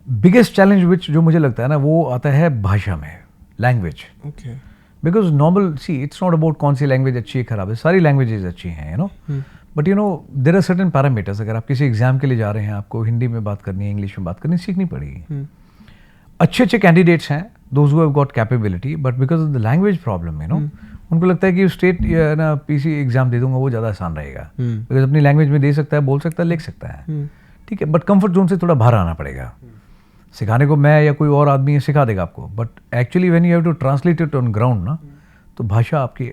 Biggest challenge which जो मुझे लगता है ना, वो आता है भाषा में, language. Okay. Because normal, see, it's not about कौन सी language अच्छी है खराब है, सारी languages अच्छी हैं, you know. But you know there are certain parameters. अगर आप किसी एग्जाम के लिए जा रहे हैं, आपको हिंदी में बात करनी है, इंग्लिश में बात करनी, सीखनी पड़ेगी. अच्छे कैंडिडेट्स हैं, those who have got capability, but because of the language problem, you know, उनको लगता है कि स्टेट ना PC एग्जाम दे दूंगा वो ज़्यादा आसान रहेगा, बिकॉज अपनी लैंग्वेज में दे सकता है, बोल सकता है, लिख सकता है. ठीक है, बट कंफर्ट जोन से थोड़ा बाहर आना पड़ेगा. सिखाने को मैं या कोई और आदमी सिखा देगा आपको, but actually when you have to translate it on ground ना, तो भाषा आपकी,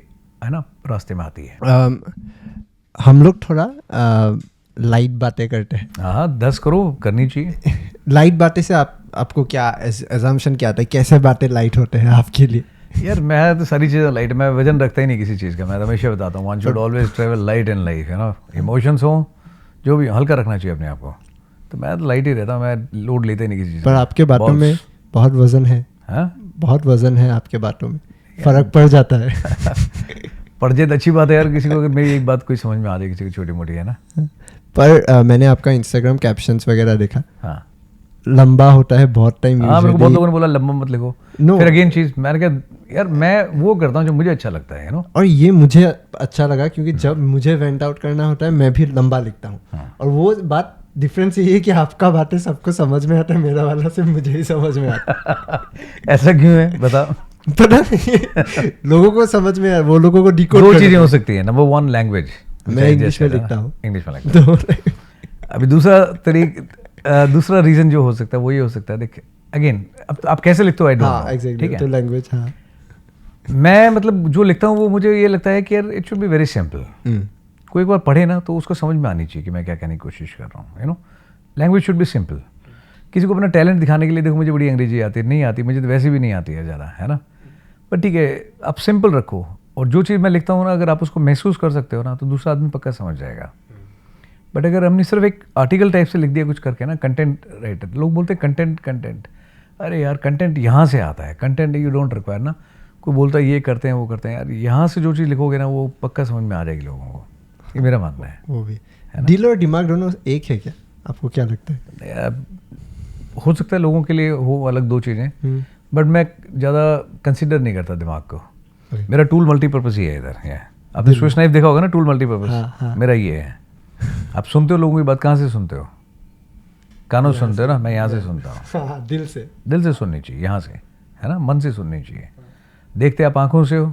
है ना, रास्ते में आती है. हम लोग थोड़ा लाइट बातें करते हैं. हाँ, 10 करो, करनी चाहिए. लाइट बातें से आपको क्या एजम्पशन क्या आता है, कैसे बातें लाइट होते हैं आपके लिए? यार मैं तो सारी चीज़ें लाइट, मैं वजन रखता ही नहीं किसी चीज़ का. मैं तो हमेशा बताता हूँ, one should always travel light in life, है ना. इमोशंस हो जो भी, हल्का रखना चाहिए अपने आप को. तो मैं तो लाइट ही रहता हूँ, मैं लोड लेते ही नहीं किसी चीज़. पर आपके बातों में बहुत वजन है. हाँ, बहुत वजन है आपके बातों में, फर्क पड़ जाता है. पड़ जाए तो अच्छी बात है यार. किसी को अगर मेरी एक बात कोई समझ में आ जाए, किसी की छोटी मोटी, है ना. पर मैंने आपका इंस्टाग्राम कैप्शंस वगैरह देखा. हाँ, लंबा होता है बहुत टाइम. हाँ, मेरे को बहुत लोगों ने बोला लंबा मत लिखो. फिर अगेन चीज़, मैंने कहा यार मैं वो करता हूँ जो मुझे अच्छा लगता है, यू नो. और ये मुझे अच्छा लगा, क्योंकि जब मुझे वेंट आउट करना होता है, मैं भी लंबा लिखता हूँ. और वो बात डिफरेंस ये है कि आपका बातें सबको समझ में आता है, मेरा वाला सिर्फ मुझे ही समझ में आता. ऐसा क्यों है बता. पता नहीं, लोगों को समझ में, वो लोगों को डिकोड. दो चीज़ें हो सकती है. नंबर 1 लैंग्वेज, मैं इंग्लिश में लिखता हूँ, इंग्लिश में लिखता हूँ. अभी दूसरा रीज़न जो हो सकता है वो ये हो सकता है, देख अगेन, अब आप कैसे लिखते हो, आई डोंट नो. ठीक है, तो लैंग्वेज. हाँ, मैं मतलब जो लिखता हूँ वो मुझे ये लगता है कि यार it should be very simple. कोई एक बार पढ़े ना तो उसको समझ में आनी चाहिए कि मैं क्या कहने की कोशिश कर रहा हूँ, you know. Language should be simple. किसी को अपना टैलेंट दिखाने के लिए, देखो मुझे बड़ी अंग्रेजी आती है, नहीं आती मुझे, तो वैसे भी नहीं आती है ज़्यादा, है ना. पर ठीक है, आप सिंपल रखो, और जो चीज़ मैं लिखता हूँ ना, अगर आप उसको महसूस कर सकते हो ना, तो दूसरा आदमी पक्का समझ जाएगा. बट अगर हमने सिर्फ एक आर्टिकल टाइप से लिख दिया कुछ करके ना, कंटेंट राइटर, लोग बोलते हैं कंटेंट. अरे यार, कंटेंट यहाँ से आता है, कंटेंट यू डोंट रिक्वायर ना. कोई बोलता है ये करते हैं वो करते हैं, यार यहाँ से जो चीज़ लिखोगे ना, वो पक्का समझ में आ जाएगी लोगों को. ये मेरा मानना है. वो भी दिल और दिमाग दोनों एक है क्या, आपको क्या लगता है? हो सकता है लोगों के लिए हो अलग दो चीज़ें, बट मैं ज़्यादा कंसिडर नहीं करता दिमाग को. मेरा टूल मल्टीपर्पज़ ही है इधर. ये आपने स्विस नाइफ देखा होगा ना, टूल मल्टीपर्पज़. मेरा ये है. आप सुनते हो लोगों की बात, कहाँ से सुनते हो? कानों से सुनते हो ना, मैं यहाँ से सुनता हूँ. दिल से सुननी चाहिए, यहाँ से, है ना, मन से सुननी चाहिए. देखते आप आंखों से हो,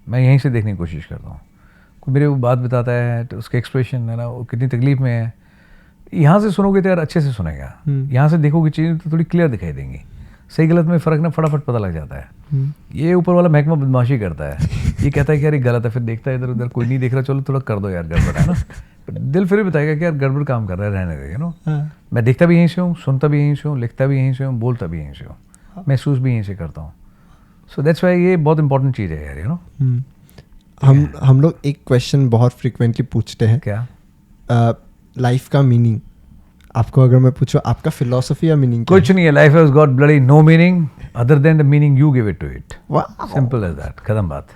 मैं यहीं से देखने की कोशिश करता हूँ. कोई मेरे को बात बताता है तो उसके एक्सप्रेशन है ना, वो कितनी तकलीफ में है, यहाँ से सुनोगे तो यार अच्छे से सुनेगा. यहाँ से देखोगे चीज़ें तो थोड़ी क्लियर दिखाई देंगी. सही गलत में फ़र्क ना फटाफट पता लग जाता है. ये ऊपर वाला महकमा बदमाशी करता है. ये कहता है कि यार ये गलत है, फिर देखता है इधर उधर, कोई नहीं देख रहा, चलो थोड़ा कर दो यार गड़बड़, है ना. दिल फिर भी बताएगा कि यार गड़बड़ काम कर रहा है, रहने दे, यू नो. मैं देखता भी यहीं से हूँ, सुनता भी यहीं से हूँ, लिखता भी यहीं से हूँ, बोलता भी यहीं से हूँ, महसूस भी यहीं से करता हूँ. सो दैट्स वाई ये बहुत इंपॉर्टेंट चीज़ है यार, यू नो. हम लोग एक क्वेश्चन बहुत फ्रिक्वेंटली पूछते हैं. क्या? लाइफ का मीनिंग. आपको अगर मैं पूछूं आपका फिलॉसफी या मीनिंग कुछ नहीं है. Life has got bloody no meaning other than the meaning you give it to it. Simple as that. खत्म बात.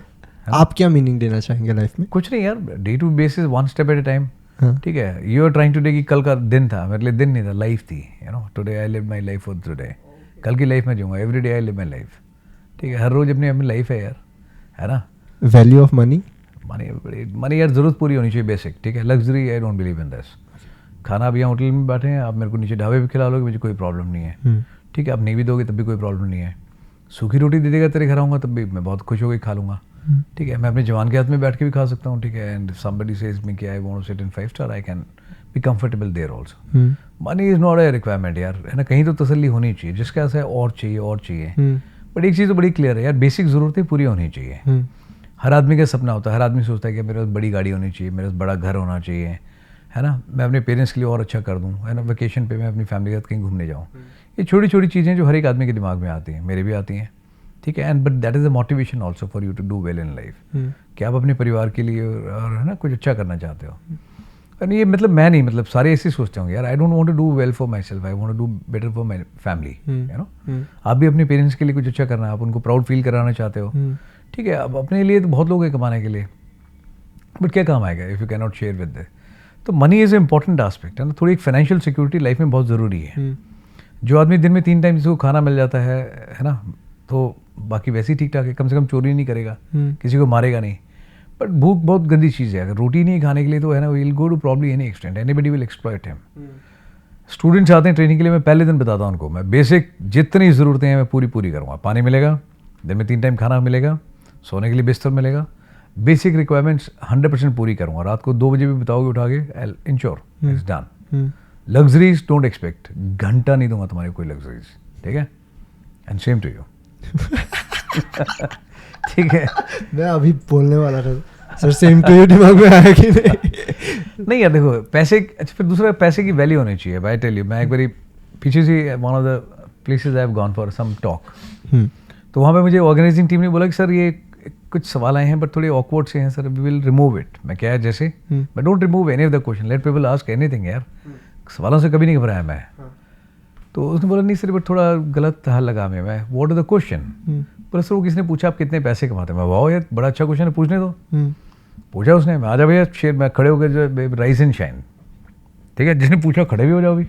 आप क्या मीनिंग देना चाहेंगे लाइफ में? कुछ नहीं यार, day to basis, one step at a time. ठीक है. You are trying to day कि कल का दिन था, मेरे लिए दिन नहीं था, लाइफ थी, you know. Today I live my life for today. कल की लाइफ में जीऊँगा. Every day I live my life. ठीक है. हर रोज अपनी अपनी लाइफ है यार, है ना. Value of money. मनी यार ज़रूरत पूरी होनी चाहिए, बेसिक. ठीक है. Luxury I don't believe in this. खाना अब यहाँ होटल में बैठे हैं, आप मेरे को नीचे ढाबे पे खिला लोगे, मुझे कोई प्रॉब्लम नहीं है. ठीक है. आप नहीं भी दोगे तब भी कोई प्रॉब्लम नहीं है. सूखी रोटी दे देगा तेरे घर आऊँगा तब भी मैं बहुत खुश होकर खा लूँगा. ठीक है. मैं अपने जवान के हाथ में बैठ के भी खा सकता हूँ. ठीक है. एंड समबडी सेज मी कि I want to sit in 5 star, I can be comfortable there also. Money is not a requirement यार, है ना. कहीं तो तसल्ली होनी चाहिए. जिसके पास है और चाहिए और चाहिए. बट एक चीज़ तो बड़ी क्लियर है यार, बेसिक ज़रूरतें पूरी होनी चाहिए. हर आदमी का सपना होता है. हर आदमी सोचता है कि मेरे पास बड़ी गाड़ी होनी चाहिए, मेरे पास बड़ा घर होना चाहिए, है ना. मैं अपने पेरेंट्स के लिए और अच्छा कर दूँ, है ना. वेकेशन पे मैं अपनी फैमिली के साथ कहीं घूमने जाऊँ. ये छोटी छोटी चीज़ें जो हर एक आदमी के दिमाग में आती हैं, मेरे भी आती हैं. ठीक है. And but that is a motivation also for you to do well in life. कि आप अपने परिवार के लिए और है ना कुछ अच्छा करना चाहते हो. और ये मतलब मैं नहीं, मतलब सारे ऐसे सोचते होंगे यार, I don't want to do well for myself, I want to do better for my family, you know. आप भी अपने पेरेंट्स के लिए कुछ अच्छा करना है, आप उनको प्राउड फील कराना चाहते हो. ठीक है. अब अपने लिए तो बहुत लोग हैं कमाने के लिए, बट क्या काम आएगा if you can not share with they. तो मनी इज़ इंपॉर्टेंट एस्पेक्ट, है ना. थोड़ी एक फाइनेंशियल सिक्योरिटी लाइफ में बहुत ज़रूरी है. जो आदमी दिन में 3 टाइम जिसको खाना मिल जाता है ना, तो बाकी वैसे ही ठीक ठाक है. कम से कम चोरी नहीं करेगा, किसी को मारेगा नहीं. बट भूख बहुत गंदी चीज़ है. अगर रोटी नहीं खाने के लिए तो है ना, will go to probably any extent, anybody will exploit him. Students आते हैं ट्रेनिंग के लिए, मैं पहले दिन बताता हूँ उनको, मैं बेसिक जितनी ज़रूरतें हैं मैं पूरी करूँगा. पानी मिलेगा, दिन में 3 टाइम खाना मिलेगा, सोने के लिए बिस्तर मिलेगा. बेसिक रिक्वायरमेंट्स 100% पूरी करूँगा. रात को 2 बजे भी बताओगे उठा के, I ensure it's done. Luxuries don't expect. घंटा नहीं दूंगा तुम्हारे कोई लग्जरीज. ठीक है. And same to you. ठीक है. मैं अभी बोलने वाला था सर, सेम टू यू दिमाग में आया कि नहीं? यार देखो, पैसे. अच्छा, फिर दूसरा पैसे की वैल्यू होनी चाहिए. आई टेल यू, मैं एक बारी पीछे से one of the places I have gone for some talk, तो वहाँ पे मुझे ऑर्गेनाइजिंग टीम ने बोला कि सर ये कुछ सवाल आए हैं बट थोड़े ऑकवर्ड से हैं sir, we will remove it. मैं क्या है जैसे, but don't remove any of the question, let people ask anything. यार सवालों से कभी नहीं घबराया मैं. तो उसने बोला नहीं सर बट थोड़ा गलत हल लगा मैं. What is the question? बोला सर वो किसने पूछा आप कितने पैसे कमाते हैं. मैं वाह यार बड़ा अच्छा क्वेश्चन है, पूछने दो. पूछा उसने, मैं आजा भैया शेर, मैं खड़े हो गए, राइज एंड शाइन. ठीक है. जिसने पूछा खड़े भी हो जाओ भी,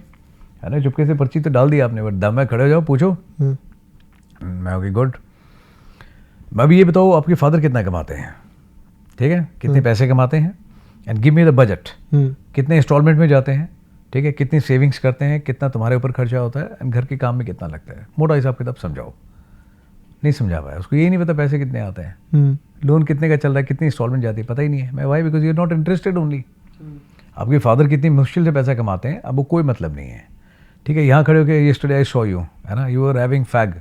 है ना. चुपके से पर्ची तो डाल दी आपने, बट दम में खड़े हो जाओ, पूछो. मैं ओके गुड. मैं भी ये बताओ आपके फादर कितना कमाते हैं. ठीक है. कितने पैसे कमाते हैं, and give me the budget. कितने इंस्टॉलमेंट में जाते हैं. ठीक है. कितनी सेविंग्स करते हैं, कितना तुम्हारे ऊपर खर्चा होता है, एंड घर के काम में कितना लगता है. मोटा हिसाब किताब समझाओ. नहीं समझा पाया. उसको यही नहीं पता पैसे कितने आते हैं, लोन कितने का चल रहा है, कितनी इंस्टॉलमेंट जाती है, पता ही नहीं है. मैं why because you are not interested only. आपके फादर कितनी मुश्किल से पैसा कमाते हैं, अब वो कोई मतलब नहीं है. ठीक है. यहाँ खड़े होकर येस्टरडे आई सॉ यू, है ना, you are having fag,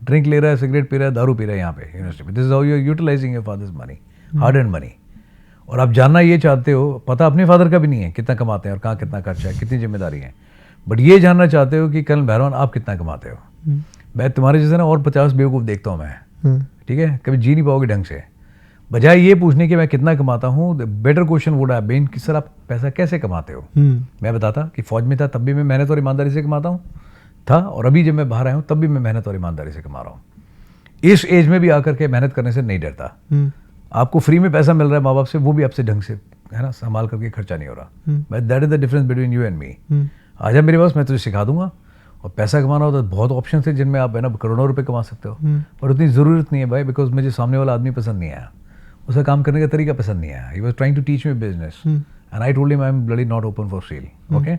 drink ले रहा है, सिगरेट पी रहा है, दारू पी रहा है यहाँ पे यूनिवर्सिटी में. This is how you are utilising your father's money, hard and money. और आप जानना ये चाहते हो, पता अपने फादर का भी नहीं है कितना कमाते हैं और कहाँ कितना खर्चा है, कितनी जिम्मेदारी है, बट ये जानना चाहते हो कि कर्नल भैरवन आप कितना कमाते हो. मैं तुम्हारे जैसे ना और 50 बेवकूफ़ देखता हूँ मैं. ठीक है. कभी जी नहीं पाओगे ढंग से. बजाय ये पूछने कि मैं कितना कमाता हूँ, better question would have been कि सर आप पैसा कैसे कमाते हो. मैं बताता कि फौज में था तब भी मैं मेहनत और ईमानदारी से कमाता हूँ था, और अभी जब मैं बाहर आया हूँ तब भी मैं मेहनत और ईमानदारी से कमा रहा हूँ. इस एज में भी आकर के मेहनत करने से नहीं डरता. आपको फ्री में पैसा मिल रहा है माँ बाप से, वो भी आपसे ढंग से, है ना, संभाल करके खर्चा नहीं हो रहा. But that is the difference between you and me. आजा मेरे पास, मैं तुझे सिखा दूंगा और पैसा कमाना हो तो बहुत ऑप्शन है जिनमें आप है ना करोड़ों रुपए कमा सकते हो, पर उतनी ज़रूरत नहीं है भाई, बिकॉज मुझे सामने वाला आदमी पसंद नहीं आया, उसका काम करने का तरीका पसंद नहीं आया. He was trying to teach me business and I told him I am bloody not open for sale. Okay,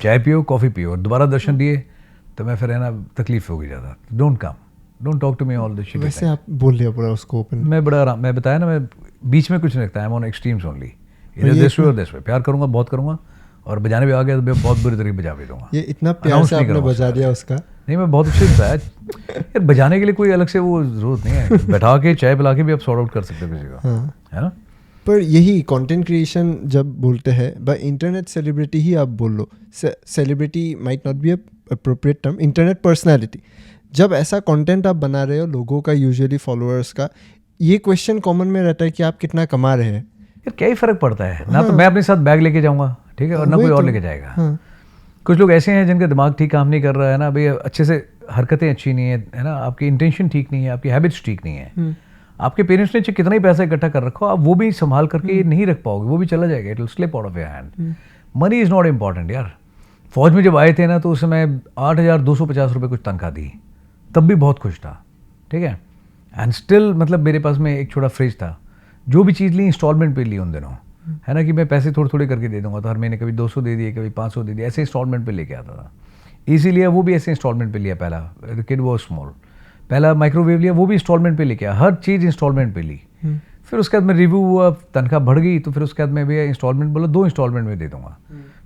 चाय पियो, कॉफ़ी पियो, और दोबारा दर्शन दिए तो मैं फिर है ना तकलीफ होगी ज़्यादा. Don't come, don't talk to me all this shit. वैसे आप बोल लिया पूरा उसको ओपन. मैं बड़ा आराम, मैं बताया ना, मैं बीच में कुछ नहीं रखता. I am on extremes only, इधर दिस वे और दिस वे. प्यार करूंगा, बहुत करूंगा, और बजाने भी आ गया तो मैं बहुत बुरी तरीके बजा भी दूंगा. ये इतना प्यार से आपने बजा दिया उसका. नहीं, मैं बहुत अच्छे से बताया यार, बजाने के लिए कोई अलग से वो जरूरत नहीं है. बैठा के चाय पिला के भी आप सॉर्ट आउट कर सकते हो किसी का, है ना. पर यही कंटेंट क्रिएशन जब बोलते हैं, बाय इंटरनेट सेलिब्रिटी ही आप बोल लो, celebrity might not be appropriate term, internet personality. जब ऐसा कंटेंट आप बना रहे हो लोगों का, यूजुअली फॉलोअर्स का, ये क्वेश्चन कॉमन में रहता है कि आप कितना कमा रहे हैं. यार क्या ही फर्क पड़ता है ना. तो मैं अपने साथ बैग लेके जाऊंगा, ठीक है, और ना कोई और लेके जाएगा. कुछ लोग ऐसे हैं जिनका दिमाग ठीक काम नहीं कर रहा है ना भाई, अच्छे से हरकतें अच्छी नहीं है ना, आपकी इंटेंशन ठीक नहीं है, आपकी हैबिट्स ठीक नहीं है, आपके पेरेंट्स ने कितना ही पैसा इकट्ठा कर रखो, आप वो भी संभाल करके नहीं रख पाओगे, वो भी चला जाएगा, it will slip out of your hand. Money is not important यार. फौज में जब आए थे ना तो उस समय 8,250 रुपये कुछ तनख्वाह दी, तब भी बहुत खुश था, ठीक है. एंड स्टिल मतलब मेरे पास में एक छोटा फ्रिज था, जो भी चीज़ ली इंस्टॉलमेंट पे ली उन दिनों, है ना, कि मैं पैसे थोड़े थोड़े करके दे दूंगा, तो हर महीने कभी 200 दे दिए, कभी 500 दे दिए, ऐसे इंस्टॉलमेंट पे लेके आता था. इसीलिए वो भी ऐसे इंस्टॉलमेंट पे लिया. पहला किड वॉज स्मॉल, पहला माइक्रोवेव लिया, वो भी इंस्टॉलमेंट पे लेके आया, हर चीज़ इंस्टॉलमेंट पे ली. फिर उसके बाद में रिव्यू हुआ, तनख्वाह बढ़ गई, तो फिर उसके बाद में भैया इंस्टॉलमेंट बोला 2 इंस्टॉलमेंट में दे दूंगा.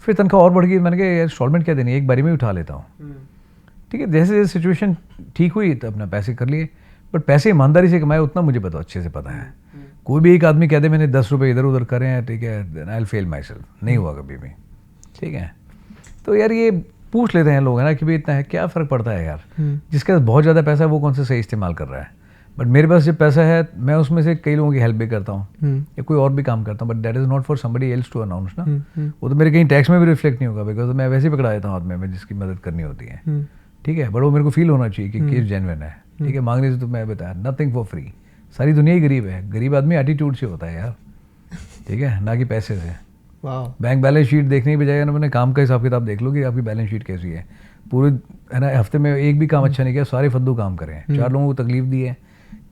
फिर तनख्वाह और बढ़ गई, मैंने कहा यार इंस्टॉलमेंट क्या देनी है, एक बारी में उठा लेता हूँ, ठीक है. जैसे जैसे सिचुएशन ठीक हुई तो अपना पैसे कर लिए, बट पैसे ईमानदारी से कमाए उतना मुझे पता, अच्छे से पता है. कोई भी एक आदमी कह दे मैंने 10 रुपये इधर उधर करे हैं, ठीक है, I will fail my self, नहीं हुआ कभी भी, ठीक है. तो यार ये पूछ लेते हैं लोग, है ना, कि भाई इतना है, क्या फ़र्क पड़ता है यार. जिसके पास बहुत ज़्यादा पैसा है वो कौन सा सही इस्तेमाल कर रहा है. बट मेरे पास जब पैसा है, मैं उसमें से कई लोगों की हेल्प भी करता हूँ या कोई और भी काम करता हूँ, but that is not for somebody else to announce ना. वो तो मेरे कहीं टैक्स में भी रिफ्लेक्ट नहीं होगा, बिकॉज मैं वैसे ही पकड़ा देता हूँ आदमी में जिसकी मदद करनी होती है, ठीक है. बट वो मेरे को फील होना चाहिए कि केस जेन्युइन है, ठीक है. मांगने से तो मैं बताया नथिंग फॉर फ्री. सारी दुनिया ही गरीब है, गरीब आदमी एटीट्यूड से होता है यार, ठीक है, ना कि पैसे से. बैंक बैलेंस शीट देखने की बजाय ना मैंने काम का हिसाब किताब देख लो कि आपकी बैलेंस शीट कैसी है. पूरे है ना हफ्ते में एक भी काम अच्छा नहीं किया, सारे फद्दू काम करें, 4 लोगों को तकलीफ दी है,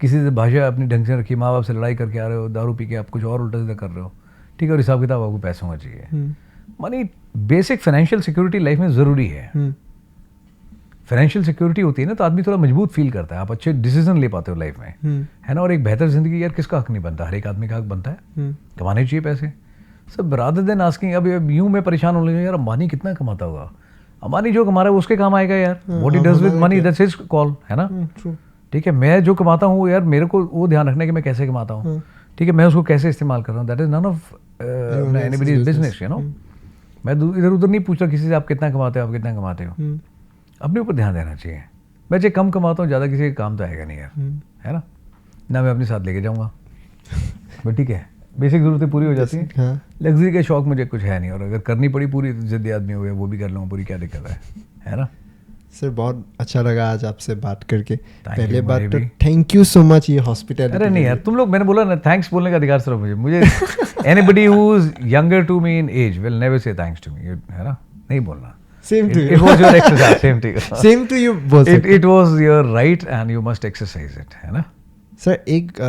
किसी से भाषा अपनी ढंग से रखी, माँ बाप से लड़ाई करके आ रहे हो, दारू पी के आप कुछ और उल्टा सीधा कर रहे हो, ठीक है, और हिसाब किताब आपको पैसों का चाहिए. Money basic financial security life में ज़रूरी है. फाइनेंशियल सिक्योरिटी होती है ना तो आदमी थोड़ा मजबूत फील करता है, आप अच्छे डिसीजन ले पाते हो लाइफ में, है ना. और एक बेहतर जिंदगी यार किसका हक नहीं बनता, हर एक आदमी का हक बनता है, कमाने चाहिए पैसे सब. रादर देन आस्किंग, अब यूं मैं परेशान होने लगा यार अंबानी कितना कमाता होगा, अंबानी जो कमा रहा है उसके काम आएगा यार. What he does with money that's his call, है ना, ठीक है. मैं जो कमाता हूँ यार मेरे को वो ध्यान रखना है कि मैं कैसे कमाता हूँ, ठीक है, मैं उसको कैसे इस्तेमाल कर रहा हूँ, that is none of anybody's business, you know. मैं इधर उधर नहीं पूछ रहा किसी से आप कितना कमाते हो, आप कितना कमाते हो. अपने ऊपर ध्यान देना चाहिए. मैं चाहे कम कमाता हूँ, ज़्यादा किसी का काम तो आएगा नहीं यार, है ना. ना मैं अपने साथ लेके जाऊँगा, बट ठीक है, बेसिक ज़रूरतें पूरी हो जाती हैं. लग्जरी का शौक मुझे कुछ है नहीं, और अगर करनी पड़ी पूरी जिद्दी आदमी हुए वो भी कर लूँगा पूरी, क्या दिक्कत है ना. सर बहुत अच्छा लगा आज आपसे बात करके. पहले बात तो थैंक यू सो मच ये हॉस्पिटैलिटी. अरे नहीं यार, तुम लोग, मैंने बोला ना थैंक्स बोलने का अधिकार सिर्फ मुझे anybody who is younger to me in age will never say thanks to me, है ना, नहीं बोलना. Same to you. It was your exercise. Same to you. Same to you बोल सकते. It was your right and you must exercise it, है ना. सर एक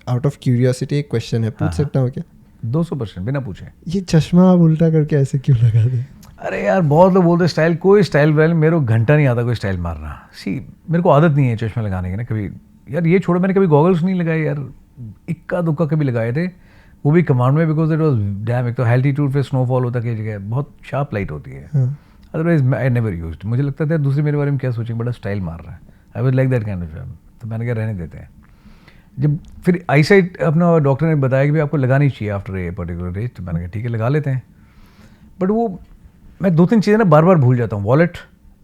आउट ऑफ क्यूरियोसिटी एक क्वेश्चन है, पूछ सकता हूँ क्या? 200% बिना पूछे. ये चश्मा आप उल्टा करके ऐसे क्यों लगा दे? अरे यार बहुत लोग बोलते स्टाइल, कोई स्टाइल वाइल मेरे को घंटा नहीं आता कोई स्टाइल मारना. सी मेरे को आदत नहीं है चश्मा लगाने की ना कभी यार. ये छोड़ो, मैंने कभी गॉगल्स नहीं लगाए यार, इक्का दुक्का कभी लगाए थे, वो भी कमांड में, बिकॉज इट वॉज डैम. एक तो एल्टीट्यूड पे स्नोफॉल होता है, जगह बहुत शार्प लाइट होती है. Otherwise I never used. मुझे लगता था दूसरे मेरे बारे में क्या सोचेंगे, बड़ा स्टाइल मार रहा है. I was like that kind of. तो मैंने कहा रहने देते हैं. जब फिर आई साइट अपना डॉक्टर ने बताया कि भाई आपको लगानी चाहिए आफ्टर ए पर्टिकुलर एज, तो मैंने कहा ठीक है लगा लेते हैं. बट वो मैं 2-3 चीज़ें ना बार बार भूल जाता हूँ. वॉलेट,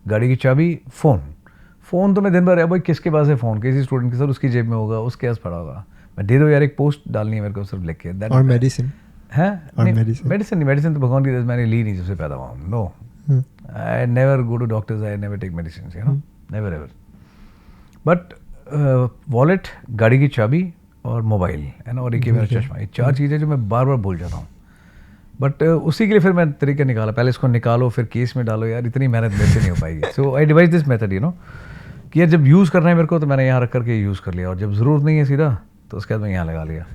गाड़ी की चाबी, फ़ोन तो मैं दिन भर, भाई किसके पास है फ़ोन, किसी स्टूडेंट के साथ उसकी जेब में होगा, उसके पास पड़ा होगा, मैं दे दो यार, एक पोस्ट डालनी है मेरे को सिर्फ लिख के. और मेडिसिन है, मेडिसिन तो भगवान की तरह मैंने ली नहीं जब से पैदा हुआ. No, I never go to doctors, I never take medicines, you know, never ever. But wallet, गाड़ी की चाबी और मोबाइल, है ना, और एक मेरा चश्मा, ये 4 चीज़ें जो मैं बार बार भूल जाता हूँ. बट उसी के लिए फिर मैं तरीका निकाला, पहले इसको निकालो फिर केस में डालो, यार इतनी मेहनत मेरे से नहीं हो पाएगी. सो आई डिवाइस दिस मेथड कि यार जब यूज़ करना है मेरे को तो मैंने यहाँ रख करके यूज़ कर लिया, और जब ज़रूरत नहीं है सीधा तो उसके बाद मैं यहाँ लगा लिया.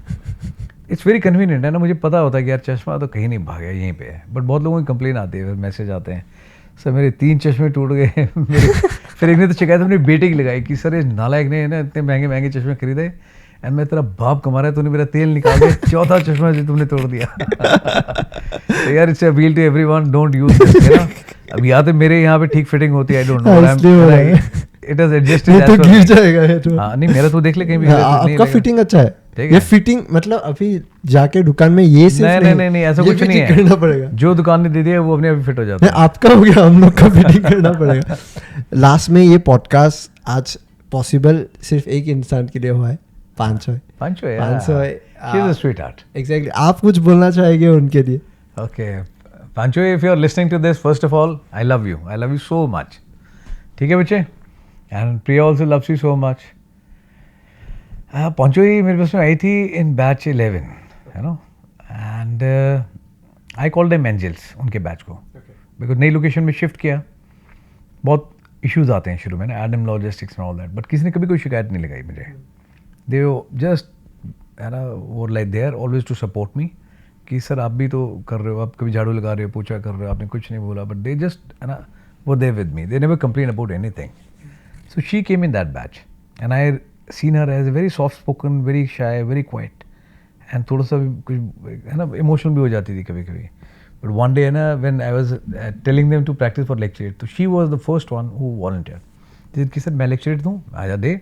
इट्स वेरी कन्वीनियंट है ना. मुझे पता होता है कि यार चश्मा तो कहीं नहीं भागा, यहीं पे है. बट बहुत लोगों की कंप्लेन आती है, फिर मैसेज आते हैं, सर मेरे 3 चश्मे टूट गए. फिर एक ने तो शिकायत अपनी बेटे की लगाई कि सर ये नालायक ने ना इतने महंगे महंगे चश्मे खरीदे, एंड मैं तेरा बाप कमा रहा है, तूने मेरा तेल निकाल दिया, चौथा चश्मा जो तुमने तोड़ दिया. तो यार it's appeal to everyone, don't use this. अब या तो मेरे यहाँ पे ठीक फिटिंग होती है, I don't know, it has adjusted. ये तो गिर जाएगा ये तो. हाँ नहीं, मेरा तो देख ले कहीं भी. आपका फिटिंग अच्छा है. ये फिटिंग मतलब अभी जाके दुकान में ये सिर्फ नहीं ऐसा कुछ नहीं है, करना पड़ेगा. जो दुकान ने दे दिया वो अपने आप फिट हो जाता है. आपका हो गया, हम लोग का फिटिंग करना पड़ेगा. लास्ट में ये पॉडकास्ट आज पॉसिबल सिर्फ एक इंसान के लिए हुआ है, पांचों है. She is a sweetheart. Exactly. आप कुछ बोलना चाहेंगे उनके लिए? Okay, Pancho, if you are listening to this, first of all, I love you. I love you so much. ठीक है बच्चे? And Priya also loves you so much. Pancho ही मेरे पास में आई थी in batch 11, you know, and I called them angels, उनके बैच को, because नई लोकेशन में शिफ्ट किया, बहुत इश्यूज आते हैं शुरू में ना, Adam logistics and all that, but किसी ने कभी कोई शिकायत नहीं लगाई मुझे. दे जस्ट है ना, वो like they are always to support me कि सर आप भी तो कर रहे हो, आप कभी झाड़ू लगा रहे हो, पोछा कर रहे हो, आपने कुछ नहीं बोला, बट दे जस्ट है ना, वो they with me, they never complain about anything. So she came in that batch and I seen her as a very soft spoken, very shy, very quiet, and थोड़ा सा कुछ है ना इमोशनल भी हो जाती थी कभी कभी. बट वन डे है ना, when I was telling them to practise for lecturette, तो she was the first one who volunteer कि सर मैं लेक्चरेट दूँ, आजा दे.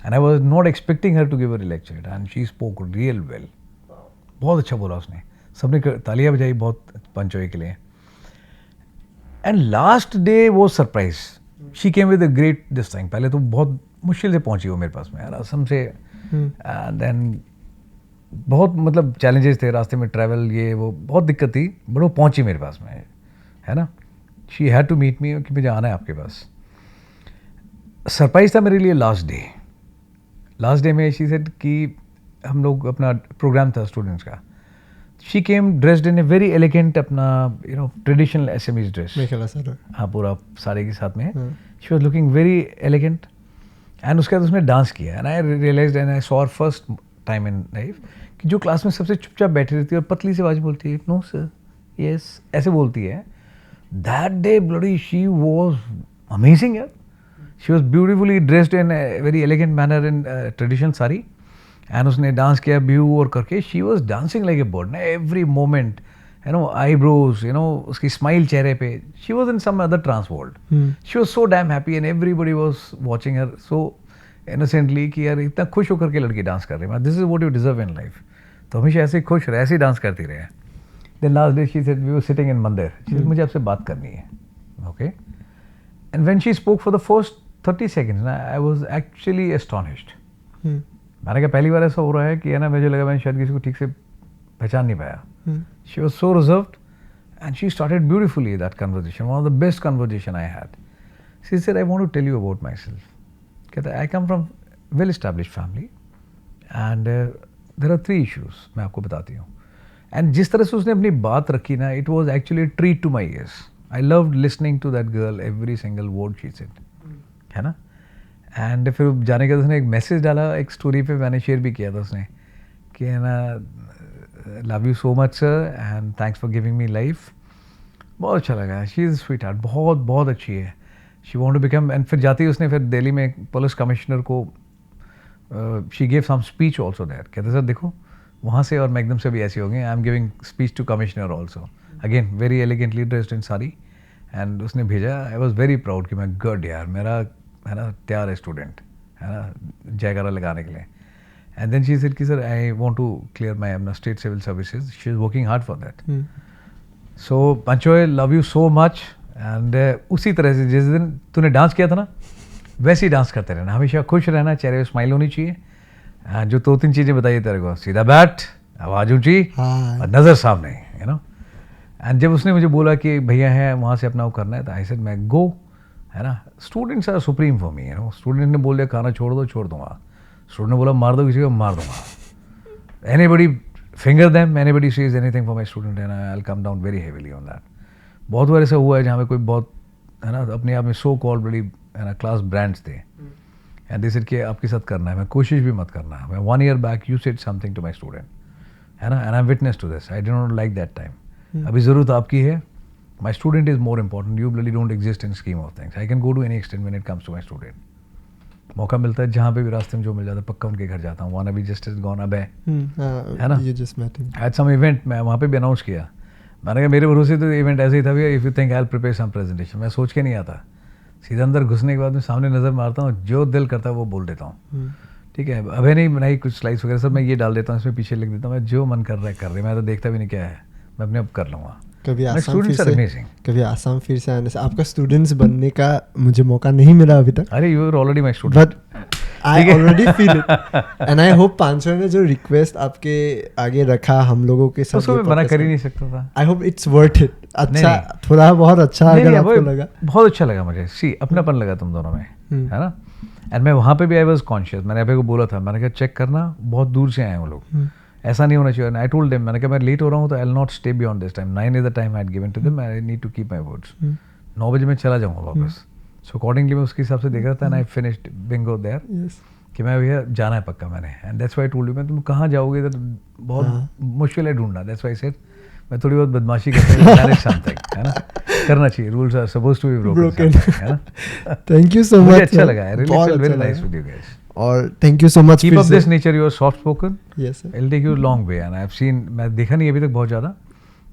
And I was not expecting her to give her a lecture, and she spoke real well. बहुत अच्छा बोला उसने, सबने तालियां बजाई बहुत पंचोई के लिए. And last day वो surprise, she came with a great this time. पहले तो बहुत मुश्किल से पहुंची वो मेरे पास में यार, असम से. And then बहुत मतलब चैलेंजेस थे रास्ते में, ट्रैवल ये वो बहुत दिक्कत थी, बट वो पहुंची मेरे पास में, है ना. She had to meet me कि मुझे आना है आपके पास. सरप्राइज था मेरे लिए लास्ट डे में. शी सेड कि हम लोग अपना प्रोग्राम था स्टूडेंट्स का. She came dressed in a very elegant, अपना you know traditional Assamese dress, हाँ पूरा साड़ी के साथ में. She was looking very elegant, and उसके बाद उसने डांस किया. And I realised and I saw her first time in life कि जो क्लास में सबसे चुपचाप बैठी रहती है और पतली सी आवाज बोलती है, नो सर, यस, ऐसे बोलती है. That day bloody she was amazing यार. She was beautifully dressed in a very elegant manner in traditional sari, and उसने डांस किया व्यू और करके. She was dancing like a bird, ना every moment, you know, eyebrows, you know, उसकी smile चेहरे पे. She was in some other trance world. She was so damn happy and everybody was watching her so innocently कि यार इतना खुश होकर के लड़की डांस कर रही है. This is what you deserve in life. तो हमेशा ऐसे ही खुश रहे, ऐसे ही डांस करती रहे. Then last day she said we were sitting in मंदिर. She said मुझे आपसे बात करनी है, okay? And when she spoke for the first 30 seconds, I was actually astonished. मैंने कहा पहली बार ऐसा हो रहा है कि है ना, मुझे लगा मैंने शायद किसी को ठीक से पहचान नहीं पाया. She was so reserved and she started beautifully that conversation, one of the best conversation I had. She said, I want to tell you about myself. कहता I come from well established family and there are 3 issues, मैं आपको बताती हूँ. And जिस तरह से उसने अपनी बात रखी ना, it was actually a treat to my ears. I loved listening to that girl, every single word she said. है ना. एंड फिर जाने के बाद उसने एक मैसेज डाला, एक स्टोरी पे मैंने शेयर भी किया था उसने कि है ना, love you so much sir and thanks for giving me life. बहुत अच्छा लगा. शी इज़ स्वीट हार्ट, बहुत बहुत अच्छी है. She want to become, and फिर जाती उसने फिर दिल्ली में पुलिस कमिश्नर को she gave some speech also there. कहते सर देखो वहाँ से और मैं एकदम से भी ऐसी हो गई, I am giving speech to commissioner also, again very elegantly dressed in sari. And उसने भेजा. आई वॉज वेरी प्राउड कि मैं गुड यार, मेरा है ना तैयार है स्टूडेंट, है ना जयकारा लगाने के लिए. एंड देन शी सेड कि sir I want to clear my अपना state civil services. She is working hard for that. So पंचो I love you so much. And उसी तरह से जिस दिन तूने डांस किया था ना, वैसे ही डांस करते रहना, हमेशा खुश रहना, चेहरे पे स्माइल होनी चाहिए. जो 2-3 चीज़ें बताइए तेरे को, सीधा बैठ, आवाज़ ऊँची और नज़र सामने, यू नो. एंड जब उसने मुझे बोला कि भैया है वहाँ से अपना वो करना है, तो आई सेड मैं गो, है ना. Students are supreme for me, you know. Student ने बोल दिया खाना छोड़ दो, छोड़ दूंगा. स्टूडेंट ने बोला मार दो किसी को, मार दूंगा. Anybody finger them, anybody says anything for my student and I'll come down very heavily on that. बहुत बार ऐसा हुआ है जहाँ पे कोई बहुत है ना अपने आप में सो कॉल बड़ी है ना क्लास ब्रांड्स थे एंड दे सेड कि आपके साथ करना है, मैं कोशिश भी मत करना. मैं 1 year back you said something to my student, है ना, and I'm witness to this. I did not like that time. अभी ज़रूरत आपकी है. My student is more important. You really don't exist in scheme of things. I can go to any extent when it comes to my student. मौका मिलता है जहाँ पे भी रास्ते में जो मिल जाता है पक्का उनके घर जाता हूँ. वन अभी जस्ट इज गॉन अबे है ना, You just met him. At some event मैं वहाँ पे भी अनाउंस किया. मैंने कहा मेरे भरोसे तो इवेंट ऐसे ही था भैया, if you think I will prepare some presentation. मैं सोच के नहीं आता, सीधा अंदर घुसने के बाद मैं सामने नज़र मारता हूँ, जो दिल करता है वो बोल देता हूँ. ठीक है, अभी नहीं बनाई कुछ स्लाइड्स वगैरह सब मैं ये डाल देता हूँ, इसमें पीछे लिख देता हूँ, मैं जो मन कर रहा है कर रहे, मैं तो देखता भी नहीं क्या है, मैं अपने आप कर लूँगा. कभी My Assam students are amazing. कभी आसाम फिर से आने से आपका स्टूडेंट्स बनने का मुझे मौका नहीं मिला अभी तक. अरे you are already my student. But I already feel it and I hope 500 ने जो रिक्वेस्ट आपके आगे रखा हम लोगों के साथ, उसको मैं मना कर ही नहीं सकता था. I hope it's worth it. अच्छा नहीं. थोड़ा बहुत अच्छा नहीं, अगर नहीं, आपको वो लगा. बहुत अच्छा लगा मुझे. सी अपनापन लगा तुम दोनों में, है ना. एंड मैं वहाँ पे भी आई वॉज कॉन्शियस. मैंने अभी को बोला था, मैंने कहा चेक करना, बहुत दूर से आए वो लोग, ऐसा नहीं होना चाहिए. आई टोल्ड देम, मैंने कहा मैं लेट हो रहा हूँ तो I will not stay beyond this time. 9 is the time I had given to them, I need to keep my words. 9 बजे मैं चला जाऊँगा वापस. सो अकॉर्डिंगली मैं उसके हिसाब से देख रहा था and I finished bingo there Yes. कि मैं भैया जाना है पक्का मैंने. And that's why I told you, मैं तुम कहाँ जाओगे तो बहुत मुश्किल है ढूंढना. दैट्स व्हाई आई सेड मैं थोड़ी बहुत बदमाशी करता हूँ, मैनेज समथिंग, है ना, करना चाहिए. Rules are supposed to be broken, है ना. Thank you so much. मुझे अच्छा लगा. I really feel very nice with you guys. और thank you so much. Keep up this nature, you are soft spoken. Yes sir. It'll take you a long way and I've seen, मैं देखा नहीं अभी तक बहुत ज़्यादा,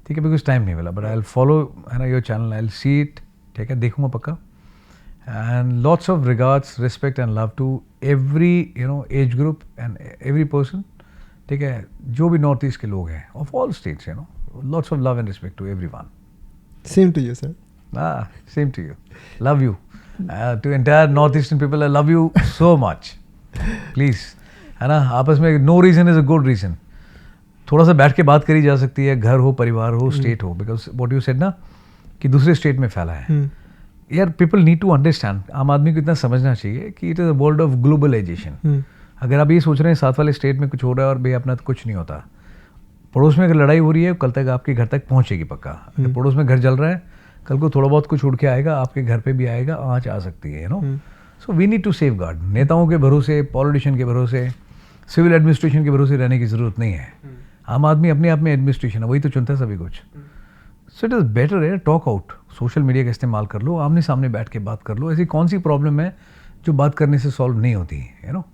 ठीक है, बिकॉज टाइम नहीं मिला, बट आई विल फॉलो है ना your channel, I will see it. ठीक है, देखूंगा पक्का. And lots of regards, respect and love to every you know age group and every person. ठीक है, जो भी नॉर्थ ईस्ट के लोग हैं of all states, you know, lots of love and respect to everyone. Same to you sir. Same to you. Love you to entire north eastern people. I love you so much. Please, है ना, आपस में no reason is a good reason. थोड़ा सा बैठ के बात करी जा सकती है, घर हो, परिवार हो, स्टेट हो, बिकॉज व्हाट यू सेड ना कि दूसरे स्टेट में फैला है. यार पीपल नीड टू अंडरस्टैंड, आम आदमी को इतना समझना चाहिए कि it is a world of globalisation. अगर आप ये सोच रहे हैं साथ वाले स्टेट में कुछ हो रहा है और भाई अपना तो कुछ नहीं होता, पड़ोस में अगर लड़ाई हो रही है कल तक आपके घर तक पहुँचेगी पक्का. अगर पड़ोस में घर जल रहा है, कल को थोड़ा बहुत कुछ उड़ के आएगा, आपके घर पे भी आएगा, आँच आ सकती है, you know. So we need to safeguard. नेताओं के भरोसे, पॉलिटिशियन के भरोसे, सिविल एडमिनिस्ट्रेशन के भरोसे रहने की ज़रूरत नहीं है. आम आदमी अपने आप में एडमिनिस्ट्रेशन है, वही तो चुनता है सभी कुछ. सो इट इज़ बेटर है टॉक आउट. सोशल मीडिया का इस्तेमाल कर लो, आमने सामने बैठ के बात कर लो. ऐसी कौन सी प्रॉब्लम है जो बात करने से सॉल्व नहीं होती, यू नो.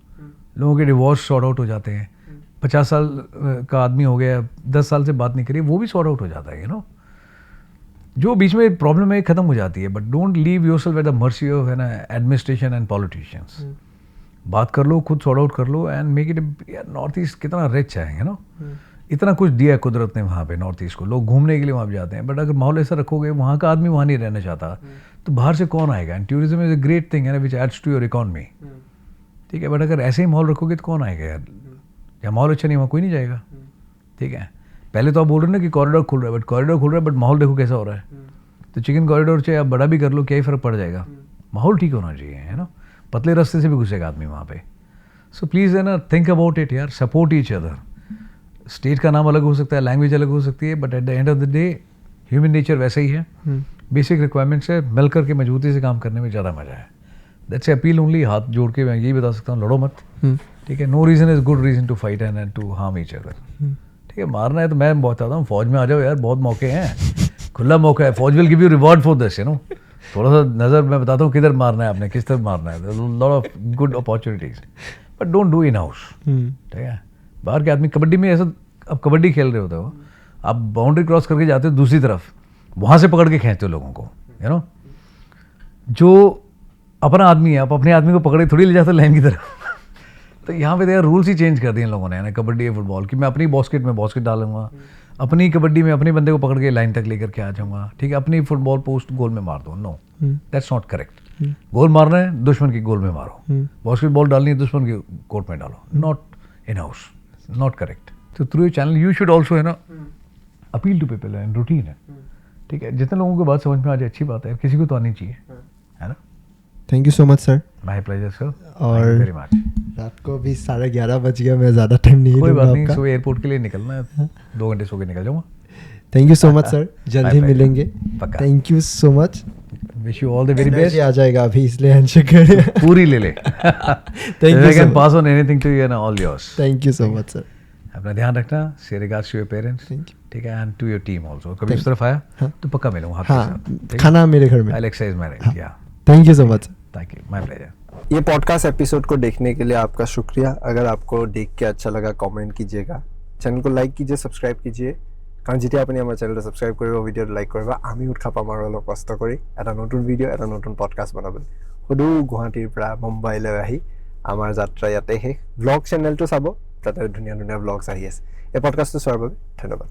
लोगों के डिवोर्स सॉर्ट आउट हो जाते हैं. 50 साल का आदमी हो गया, 10 साल से बात नहीं करी, वो भी सॉर्ट आउट हो जाता है, यू नो. जो बीच में प्रॉब्लम है खत्म हो जाती है. But don't leave yourself at the mercy of है ना एडमिनिस्ट्रेशन एंड पॉलिटिशियंस. बात कर लो, खुद सॉर्ट आउट कर लो एंड मेक इट. यार नॉर्थ ईस्ट कितना रिच है, यू नो. इतना कुछ दिया है कुदरत ने वहाँ पे नॉर्थ ईस्ट को. लोग घूमने के लिए वहाँ पे जाते हैं, बट अगर माहौल ऐसा रखोगे, वहाँ का आदमी वहाँ नहीं रहना चाहता, तो बाहर से कौन आएगा. And tourism is a great thing है ना, विच एड्स टू योर इकॉनमी. ठीक है, बट अगर ऐसे ही माहौल रखोगे तो कौन आएगा यार. या माहौल अच्छा नहीं, वहाँ कोई नहीं जाएगा. ठीक है, पहले तो आप बोल रहे ना कि कॉरिडोर खुल रहा है, बट कॉरिडोर खुल रहा है बट माहौल देखो कैसा हो रहा है. तो चिकन कॉरिडोर चाहे आप बड़ा भी कर लो, क्या ही फर्क पड़ जाएगा. माहौल ठीक होना चाहिए, है ना. पतले रास्ते से भी घुसेगा आदमी वहाँ पे. सो प्लीज़ है ना, थिंक अबाउट इट यार. Support each other. स्टेट का नाम अलग हो सकता है, लैंग्वेज अलग हो सकती है, but at the end of the day human nature वैसा ही है. बेसिक रिक्वायरमेंट्स है, मिल करके मजबूती से काम करने में ज़्यादा मज़ा है. That's appeal only. हाथ जोड़ के मैं यही बता सकता हूँ, लड़ो मत. ठीक है, no reason is good reason to fight and to harm each other. ठीक है, मारना है तो मैं बताता हूँ, फौज में आ जाओ यार, बहुत मौके हैं, खुला मौका है. फौज will give you reward for this, you know. थोड़ा सा नज़र मैं बताता हूँ किधर मारना है आपने, किस तरफ मारना है. Lot of good opportunities, but don't do in house. ठीक है, बाहर के आदमी कबड्डी में ऐसा, अब कबड्डी खेल रहे होते हो, आप बाउंड्री क्रॉस करके जाते हो दूसरी तरफ, वहाँ से पकड़ के खींचते हो लोगों को, यू नो. जो अपना आदमी है, आप अपने आदमी को पकड़ के थोड़ी ले जाते हो लाइन की तरफ. तो यहाँ पे तो यार रूल्स ही चेंज कर दिए इन लोगों ने, ना कबड्डी या फुटबॉल की. मैं अपनी बास्केट में बास्केट डालूंगा, अपनी कबड्डी में अपने बंदे को पकड़ के लाइन तक लेकर के आ जाऊंगा. ठीक है, अपनी फुटबॉल पोस्ट गोल में मार दो. No, that's not correct. Goal मारना है दुश्मन की गोल में मारो, बास्केटबॉल डालनी है दुश्मन की कोर्ट में डालो. Not in house, not correct. तो through your channel you should also है ना appeal to people and routine है. ठीक है, जितने लोगों को बात समझ में आ जाए अच्छी बात है, किसी को तो आनी चाहिए, है ना. Thank you so much sir. My pleasure sir. और वेरी मच. रात को अभी 11:30 बज गया, मैं ज़्यादा टाइम नहीं कोई लूँगा बात नहीं, आपका. सुबह एयरपोर्ट के लिए निकलना है, 2 घंटे सो के निकल जाऊंगा. Thank you so much sir, जल्दी My pleasure. मिलेंगे. पक्का. Thank you so much. Wish you all the very best. Energy आ जाएगा अभी, इसलिए हैंडशेक करें. पूरी ले ले. Thank you I so can much. pass on anything to you and all yours. Thank you so much sir. अपना ध्यान रखना. Say regards to your parents. Thank you. ठीक है, and to your team also. कभी Thank इस तरफ आया हाँ. तो पक्का मिलूंगा हाथ के हाँ, साथ. ठीक है? खाना मेरे घर में. I'll exercise my right. हाँ. Yeah. Thank you so much. Thank you. My pleasure. ये पॉडकास्ट एपिसोड को देखने के लिए आपका शुक्रिया. अगर आपको देख के अच्छा लगा कमेंट कीजिएगा, चैनल को लाइक कीजिए, सब्सक्राइब कीजिए. কাৰণ যেতিয়া আপুনি আমাৰ চেনেলটো ছাবস্ক্ৰাইব কৰিব, ভিডিঅ'টো লাইক কৰিব, আমি উৎসাহ পাম আৰু অলপ কষ্ট কৰি এটা নতুন ভিডিঅ', এটা নতুন পডকাষ্ট বনাবলৈ. সদৌ গুৱাহাটীৰ পৰা মুম্বাইলৈ আহি আমাৰ যাত্ৰা ইয়াতে শেষ. ব্লগ চেনেলটো চাব, তাতে ধুনীয়া ধুনীয়া ব্লগছ আহি আছে. এই পডকাষ্টটো চোৱাৰ বাবে ধন্যবাদ.